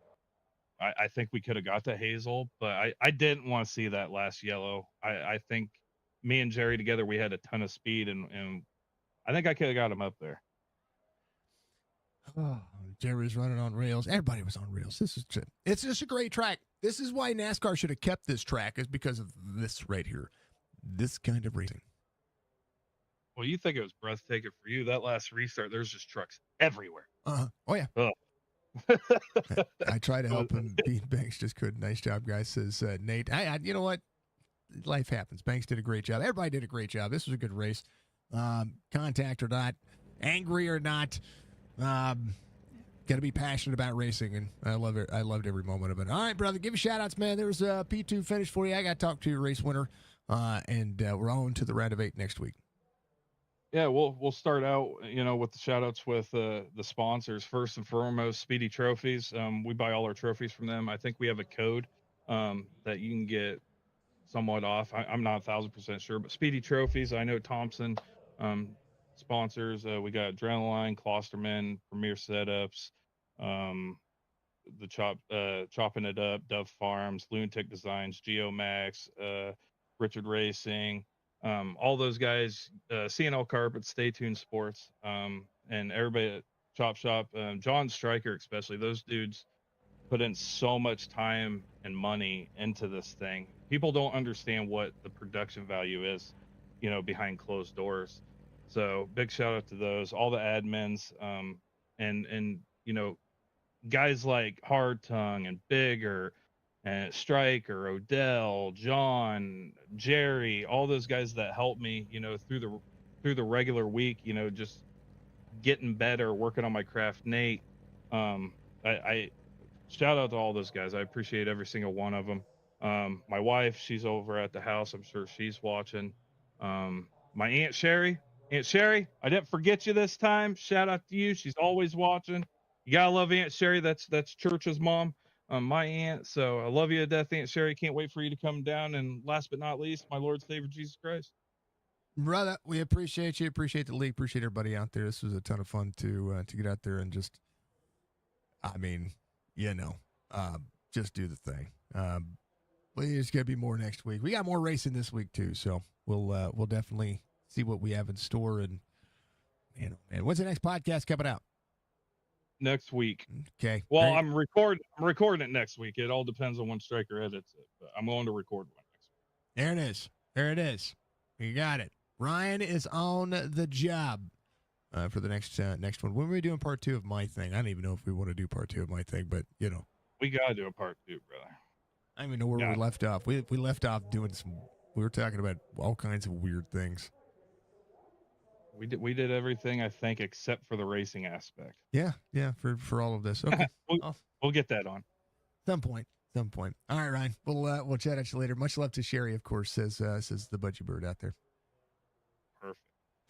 I think we could have got to Hazel, but I didn't want to see that last yellow. I think me and Jerry together, we had a ton of speed, and I think I could have got him up there. Oh, Jerry's running on rails. Everybody was on rails. It's just a great track. This is why NASCAR should have kept this track, is because of this right here. This kind of racing. Well, you think it was breathtaking for you. That last restart, there's just trucks everywhere. Oh, yeah. Oh. I try to help him beat Banks. Just couldn't. Nice job, guys, says Nate. You know what? Life happens. Banks did a great job. Everybody did a great job. This was a good race. Contact or not, angry or not, got to be passionate about racing, and I love it. I loved every moment of it. All right, brother, give you shout outs, man. There's a P2 finish for you. I got to talk to your race winner, and we're on to the round of 8 next week. Yeah, we'll start out, with the shout outs with the sponsors. First and foremost, Speedy Trophies. We buy all our trophies from them. I think we have a code that you can get somewhat off. I'm not 1,000% sure, but Speedy Trophies. I know Thompson sponsors. We got Adrenaline, Klosterman, Premier Setups, the Chopping It Up, Dove Farms, Lunatic Designs, Geomax, Richard Racing, all those guys, CNL Carpets, Stay Tuned Sports, and everybody at Chop Shop, John Stryker especially. Those dudes put in so much time and money into this thing. People don't understand what the production value is, behind closed doors. So big shout out to those, all the admins, and guys like Hard Tongue and Bigger and Striker, Odell, John, Jerry, all those guys that helped me, through the regular week, just getting better, working on my craft. Nate, I shout out to all those guys. I appreciate every single one of them. My wife, she's over at the house. I'm sure she's watching. My Aunt Sherry, I didn't forget you this time. Shout out to you. She's always watching. You gotta love Aunt Sherry. That's Church's mom, my aunt. So I love you to death, Aunt Sherry. Can't wait for you to come down. And last but not least, my Lord Savior Jesus Christ. Brother, we appreciate you. Appreciate the league. Appreciate everybody out there. This was a ton of fun to get out there and just, just do the thing. There's gonna be more next week. We got more racing this week too, so we'll definitely see what we have in store. And when's the next podcast coming out? Next week. Okay. Well, I'm recording it next week. It all depends on when Stryker edits it, but I'm going to record one next week. There it is. There it is. You got it. Ryan is on the job for the next one. When are we doing part 2 of my thing? I don't even know if we want to do part 2 of my thing, but we gotta do a part 2, brother. I don't even know where we left off. We left off doing we were talking about all kinds of weird things. We did everything, I think, except for the racing aspect. Yeah, for all of this. Okay. We'll get that on. Some point. All right, Ryan. We'll chat at you later. Much love to Sherry, of course, says the Budgie Bird out there. Perfect.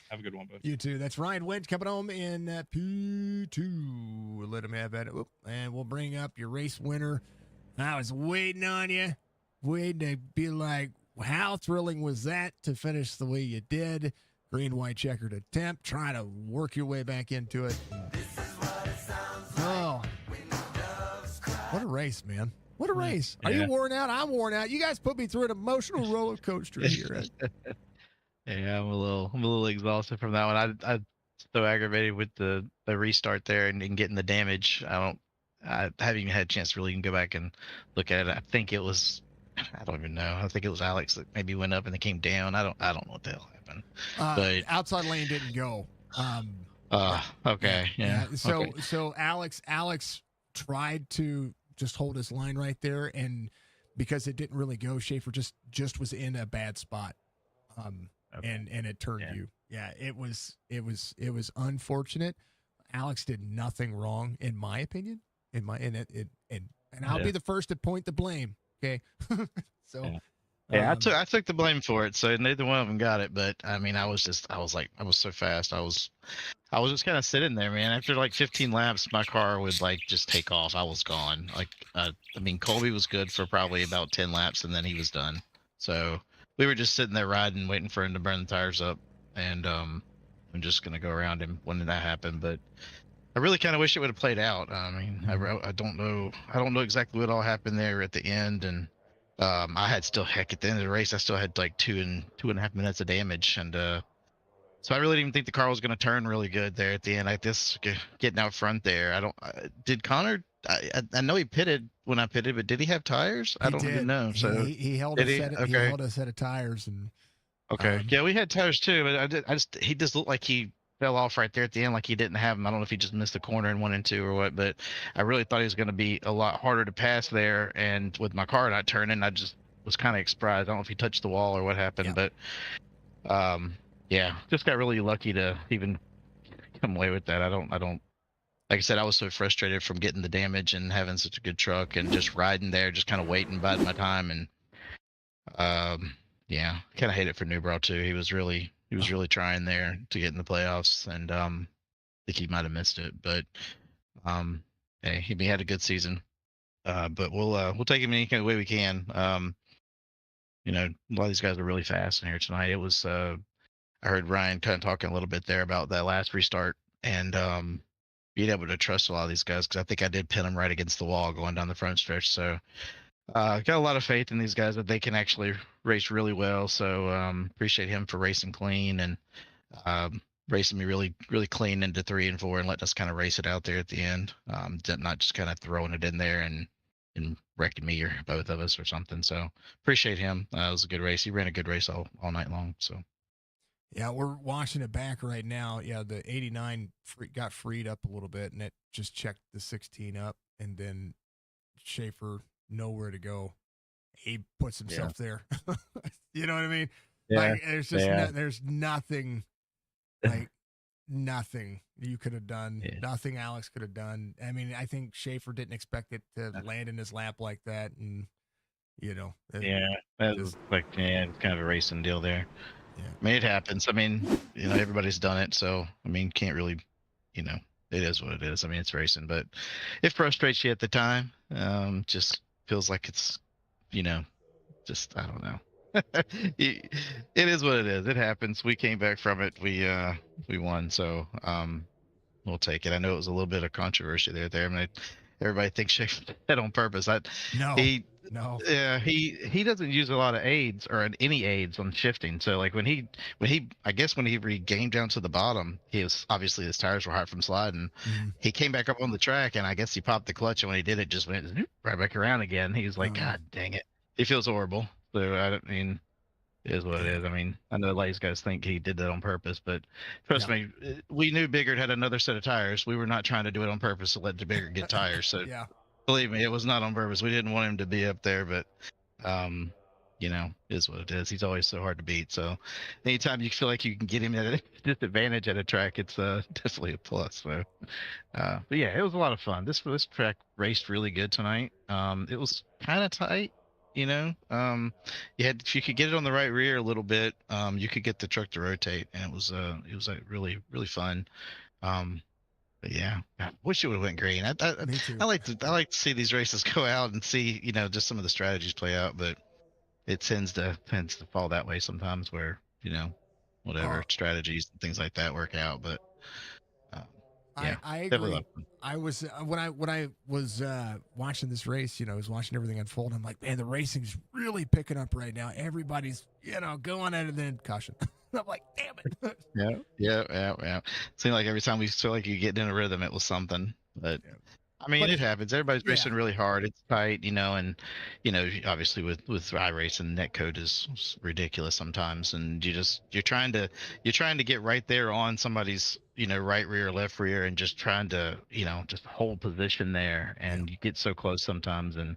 Have a good one, bud. You too. That's Ryan Wendt coming home in P2. We'll let him have at it. And we'll bring up your race winner I was waiting on you, waiting to be like, how thrilling was that to finish the way you did? Green, white, checkered attempt, trying to work your way back into it. Oh, what a race, man. What a race. Are you worn out? I'm worn out. You guys put me through an emotional roller coaster here. Yeah, I'm a little exhausted from that one. I so aggravated with the restart there and getting the damage. I haven't even had a chance to really even go back and look at it. I think it was, I don't even know. I think it was Alex that maybe went up and then came down. I don't know what the hell happened. But outside lane didn't go. Okay. Yeah. So Alex tried to just hold his line right there, and because it didn't really go, Schaefer just was in a bad spot. And it turned you. Yeah, it was unfortunate. Alex did nothing wrong, in my opinion. And I'll be the first to point the blame. Okay, so I took the blame for it. So neither one of them got it. But I mean, I was so fast. I was just kind of sitting there, man. After like 15 laps, my car would like just take off. I was gone. Like, I mean, Colby was good for probably about 10 laps, and then he was done. So we were just sitting there riding, waiting for him to burn the tires up, and I'm just gonna go around him when that happened. But I really kind of wish it would have played out. I mean, I don't know exactly what all happened there at the end, and I had still at the end of the race, I still had like 2.5 minutes of damage, and so I really didn't think the car was going to turn really good there at the end. Like this getting out front there. Did Connor? I know he pitted when I pitted, but did he have tires? I don't even know. So he held a set of tires and. Okay. Yeah, we had tires too, but he just looked like he fell off right there at the end, like he didn't have them. I don't know if he just missed the corner and went into or what, but I really thought he was going to be a lot harder to pass there. And with my car not turning, I just was kind of surprised. I don't know if he touched the wall or what happened, but just got really lucky to even come away with that. I don't. Like I said, I was so frustrated from getting the damage and having such a good truck and just riding there, just kind of waiting, biding my time, and kind of hate it for Newbrow too. He was really trying there to get in the playoffs, and I think he might have missed it. But hey, he had a good season. But we'll take him any kind of way we can. A lot of these guys are really fast in here tonight. It was I heard Ryan kind of talking a little bit there about that last restart and being able to trust a lot of these guys, because I think I did pin them right against the wall going down the front stretch. So got a lot of faith in these guys that they can actually race really well. So appreciate him for racing clean and racing me really, really clean into 3 and 4 and letting us kind of race it out there at the end. Not just kind of throwing it in there and wrecking me or both of us or something. So appreciate him. It was a good race. He ran a good race all night long. So. Yeah, we're watching it back right now. Yeah, the 89 got freed up a little bit, and it just checked the 16 up, and then Schaefer nowhere to go. He puts himself there. You know what I mean? Yeah. Like, there's just there's nothing, like nothing you could have done. Yeah. Nothing Alex could have done. I mean, I think Schaefer didn't expect it to land in his lap like that, and that was it's kind of a racing deal there. Yeah. I mean, it happens. I mean, everybody's done it, so I mean, can't really, it is what it is. I mean, it's racing, but it frustrates you at the time. Just feels like it's, just I don't know. It is what it is. It happens. We came back from it. We won, so we'll take it. I know it was a little bit of controversy there. I mean, everybody thinks Schaefer did that on purpose. No. Yeah, he doesn't use a lot of aids or any aids on shifting. So like when he regained down to the bottom, he was obviously his tires were hot from sliding. Mm-hmm. He came back up on the track, and I guess he popped the clutch, and when he did, it just went right back around again. He was like, God dang it. He feels horrible. So I mean, it is what it is. I mean, I know a lot of these guys think he did that on purpose, but trust me, we knew Biggert had another set of tires. We were not trying to do it on purpose to let Biggert get tires. So believe me, it was not on purpose. We didn't want him to be up there, but it is what it is. He's always so hard to beat. So anytime you feel like you can get him at a disadvantage at a track, it's definitely a plus. So but yeah, it was a lot of fun. This track raced really good tonight. It was kind of tight. If you could get it on the right rear a little bit, you could get the truck to rotate, and it was like really, really fun. But yeah, I wish it would have went green. Me too. I like to see these races go out and see, just some of the strategies play out, but it tends to fall that way sometimes where, whatever Oh, strategies and things like that work out. But um, yeah, I definitely a lot agree. of fun. I was when I was watching this race, I was watching everything unfold. I'm like, man, the racing's really picking up right now. Everybody's going at it, and then caution. I'm like, damn it. Yeah. Seemed like every time we feel like you get in a rhythm, it was something. But Yeah. I mean, But it happens. Everybody's yeah, racing really hard. It's tight, and obviously with iRacing, net code is ridiculous sometimes, and you're trying to get right there on somebody's right rear, left rear, and just trying to just hold position there, yeah. and you get so close sometimes, and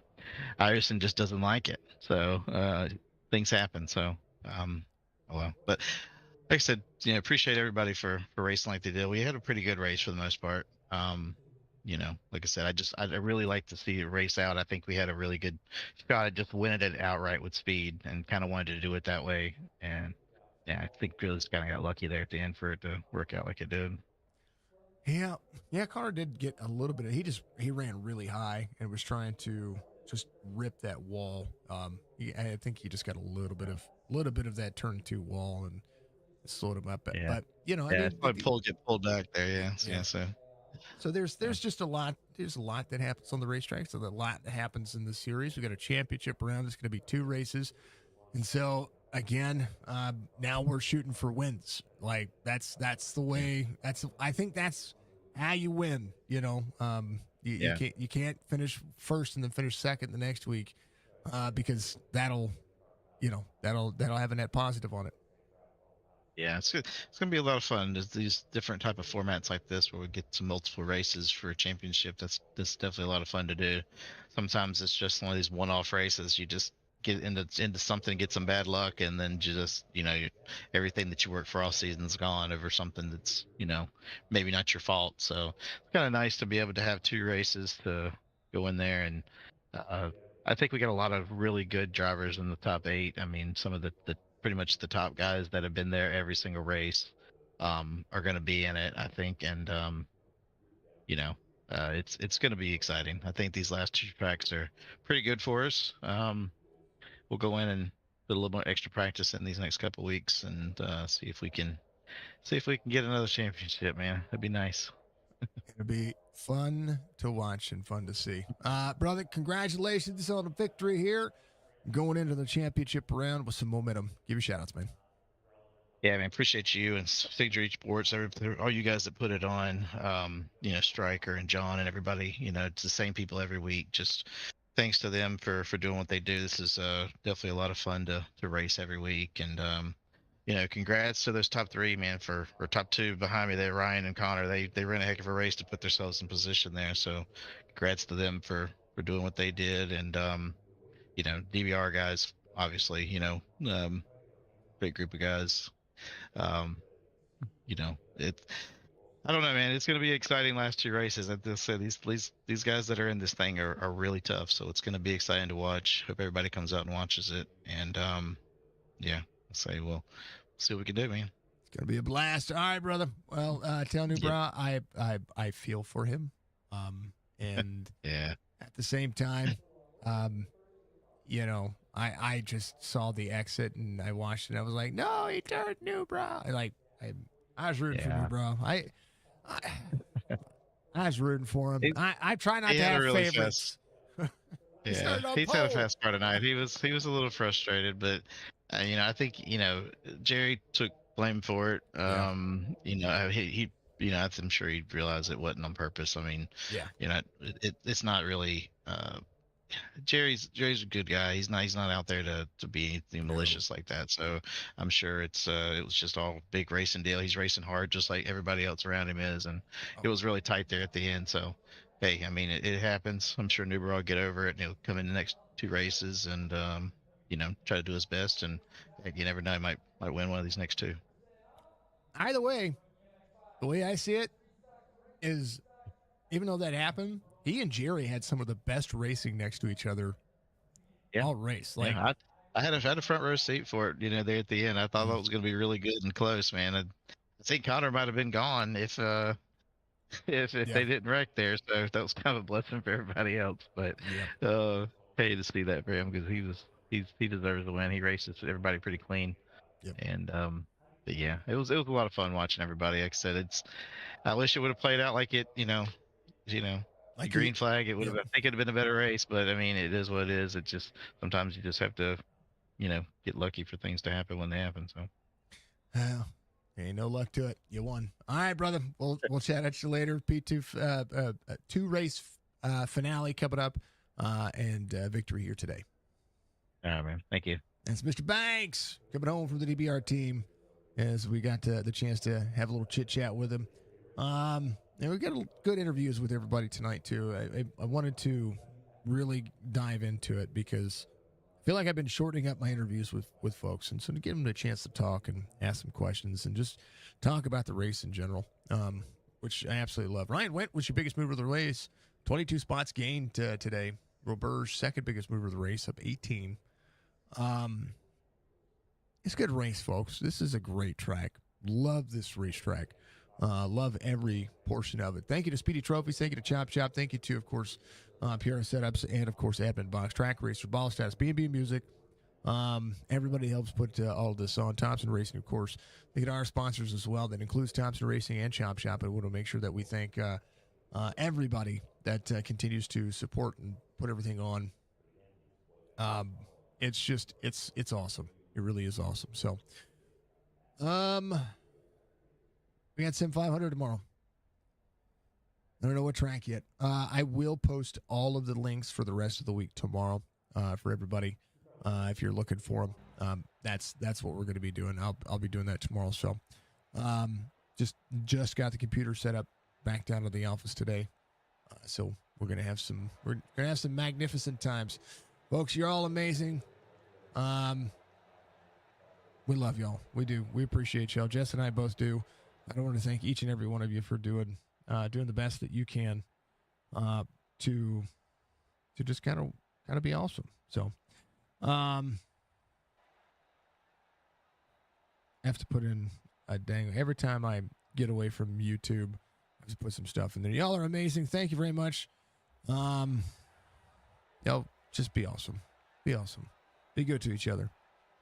iRacing just doesn't like it. So things happen. So oh well, but like I said, appreciate everybody for racing like they did. We had a pretty good race for the most part. Like I said, I really like to see it race out. I think we had a really good shot at just winning it outright with speed, and kind of wanted to do it that way. And yeah, I think really just kind of got lucky there at the end for it to work out like it did. Yeah, yeah. Connor did get a little bit. He ran really high and was trying to just rip that wall. I think he just got a little bit of that turn two wall and slowed him up. But, Yeah, but you know, I yeah, mean, it's probably get pulled back there. Yeah, yeah. so So there's uh, there's just a lot. There's a lot that happens on the racetrack. So a lot that happens in the series. We got a championship round. It's going to be 2 races. And so again, now we're shooting for wins. Like that's the yeah, way. I think that's how you win. You yeah. can't finish first and then finish second the next week, because that'll have a net positive on it. Yeah, it's good. It's gonna be a lot of fun. There's these different type of formats like this where we get to multiple races for a championship. That's definitely a lot of fun to do. Sometimes it's just one of these one-off races. You just get into something, get some bad luck, and then you just everything that you worked for all season's gone over something that's maybe not your fault. So it's kind of nice to be able to have 2 races to go in there and. Uh, I think we got a lot of really good drivers in the top 8. I mean, some of the pretty much the top guys that have been there every single race are going to be in it, I think, and you know, it's going to be exciting. I think these last 2 tracks are pretty good for us. We'll go in and put a little more extra practice in these next couple weeks and see if we can get another championship, man. That'd be nice. It'll be fun to watch and fun to see. Brother, congratulations on the victory here. Going into the championship round with some momentum. Give your shout outs, man. Yeah, man, appreciate you and Signature Sports, all you guys that put it on. Stryker and John and everybody. It's the same people every week. Just thanks to them for doing what they do. This is definitely a lot of fun to race every week. And congrats to those top 3, man, or top 2 behind me there, Ryan and Connor. They ran a heck of a race to put themselves in position there. So congrats to them for doing what they did. And DVR guys, obviously, great group of guys. Um, it. I don't know, man. It's going to be exciting last 2 races. I just said these guys that are in this thing are really tough. So it's going to be exciting to watch. Hope everybody comes out and watches it. And yeah, I'll say we'll see what we can do, man. It's gonna be a blast. All right, brother. Well, tell Yeah, Newbra I feel for him. And yeah, at the same time, um, I just saw the exit and I watched it. And I was like, no, he turned Newbra. I was rooting for yeah. Newbra. I I was rooting for him. He, I try not he to had a have really favorites. fast. He Yeah, started on he's had a pole. fast part tonight. He was a little frustrated, but I think Jerry took blame for it. Yeah, He I'm sure he realized it wasn't on purpose. I mean, yeah. it's not really. Jerry's a good guy. He's not out there to be anything No. malicious like that. So I'm sure it was just all big racing deal. He's racing hard just like everybody else around him is, and Oh, it was really tight there at the end. So hey, I mean it happens. I'm sure Newbert will get over it and he'll come in the next 2 races and try to do his best. And heck, you never know, he might win one of these next 2. either way, the way I see it is, even though that happened, he and Jerry had some of the best racing next to each other Yeah, all race. Like, yeah. I had a front row seat for it. There at the end. I thought mm, that was going to be really good and close, man. I think Connor might have been gone if Yeah. they didn't wreck there. So that was kind of a blessing for everybody else. But Yep. Hated to see that for him because he deserves the win. He races everybody pretty clean, Yep. and but yeah, it was a lot of fun watching everybody. Like I said, I wish it would have played out like it, the Like green flag. It would yep. have, I think, it'd have been a better race. But I mean, it is what it is. It just sometimes you just have to, get lucky for things to happen when they happen. So. Well, ain't no luck to it. You won. All right, brother. We'll chat at you later. P2 two race finale coming up, and victory here today. All right, man. Thank you. That's Mr. Banks coming home from the DBR team as we got the chance to have a little chit chat with him. And we got good interviews with everybody tonight too. I wanted to really dive into it because I feel like I've been shortening up my interviews with folks, and so to give them a chance to talk and ask some questions and just talk about the race in general, which I absolutely love. Ryan Went was your biggest mover of the race, 22 spots gained today. Roberge, second biggest mover of the race, up 18. It's a good race, folks. This is a great track. Love this racetrack. Love every portion of it. Thank you to Speedy Trophies. Thank you to Chop Chop. Thank you to, of course, PR Setups and, of course, Admin Box, Track Racer, Ball Stats, B&B Music. Everybody helps put all of this on. Thompson Racing, of course. Thank you to our sponsors as well. That includes Thompson Racing and Chop Shop. And we want to make sure that we thank everybody that continues to support and put everything on. It's just, it's awesome. It really is awesome. So, we got Sim 500 tomorrow. I don't know what track yet. I will post all of the links for the rest of the week tomorrow for everybody. If you're looking for them, that's what we're going to be doing. I'll be doing that tomorrow. So, just got the computer set up back down to the office today. So we're gonna have some magnificent times, folks. You're all amazing. We love y'all. We do. We appreciate y'all. Jess and I both do. I want to thank each and every one of you for doing the best that you can to just kind of be awesome. So, I have to put in a every time I get away from YouTube, I have to put some stuff in there. Y'all are amazing. Thank you very much. Y'all just be awesome. Be awesome. Be good to each other.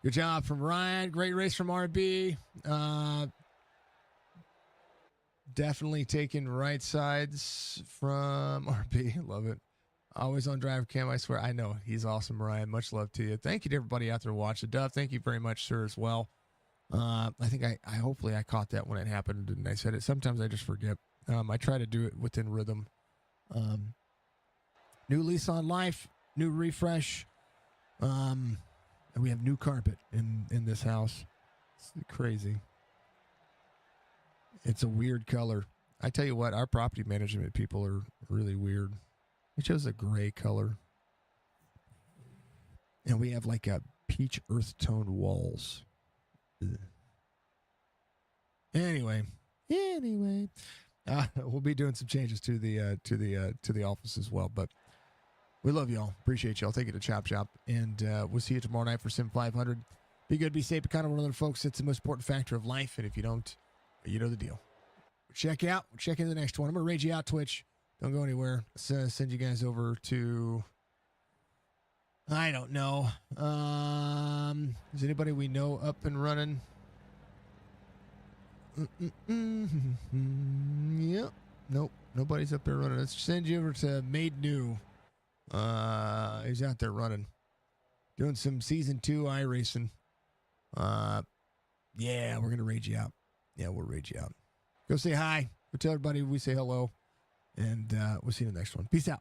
Good job from Ryan. Great race from RB. Definitely taking right sides from RB. Love it. Always on drive cam, I swear. I know. He's awesome, Ryan. Much love to you. Thank you to everybody out there watching. Dove, thank you very much, sir, as well. I think I hopefully I caught that when it happened and I said it. Sometimes I just forget. I try to do it within rhythm. New lease on life, new refresh. And we have new carpet in this house. It's crazy. It's a weird color. I tell you what, our property management people are really weird. We chose a gray color. And we have like a peach earth toned walls. Ugh. Anyway, we'll be doing some changes to the office as well. But we love y'all. Appreciate y'all. Take it to Chop Shop, and we'll see you tomorrow night for Sim 500. Be good, be safe, be kind of one of the folks. It's the most important factor of life, and if you don't, you know the deal. Check out. Check into the next one. I'm gonna raid you out, Twitch. Don't go anywhere. Send you guys over to. I don't know. Is anybody we know up and running? Yep. Nope. Nobody's up there running. Let's send you over to Made New. He's out there running. Doing some season 2 iRacing. Yeah, we're gonna raid you out. Yeah, we'll raid you out. Go say hi. Go tell everybody we say hello. And we'll see you in the next one. Peace out.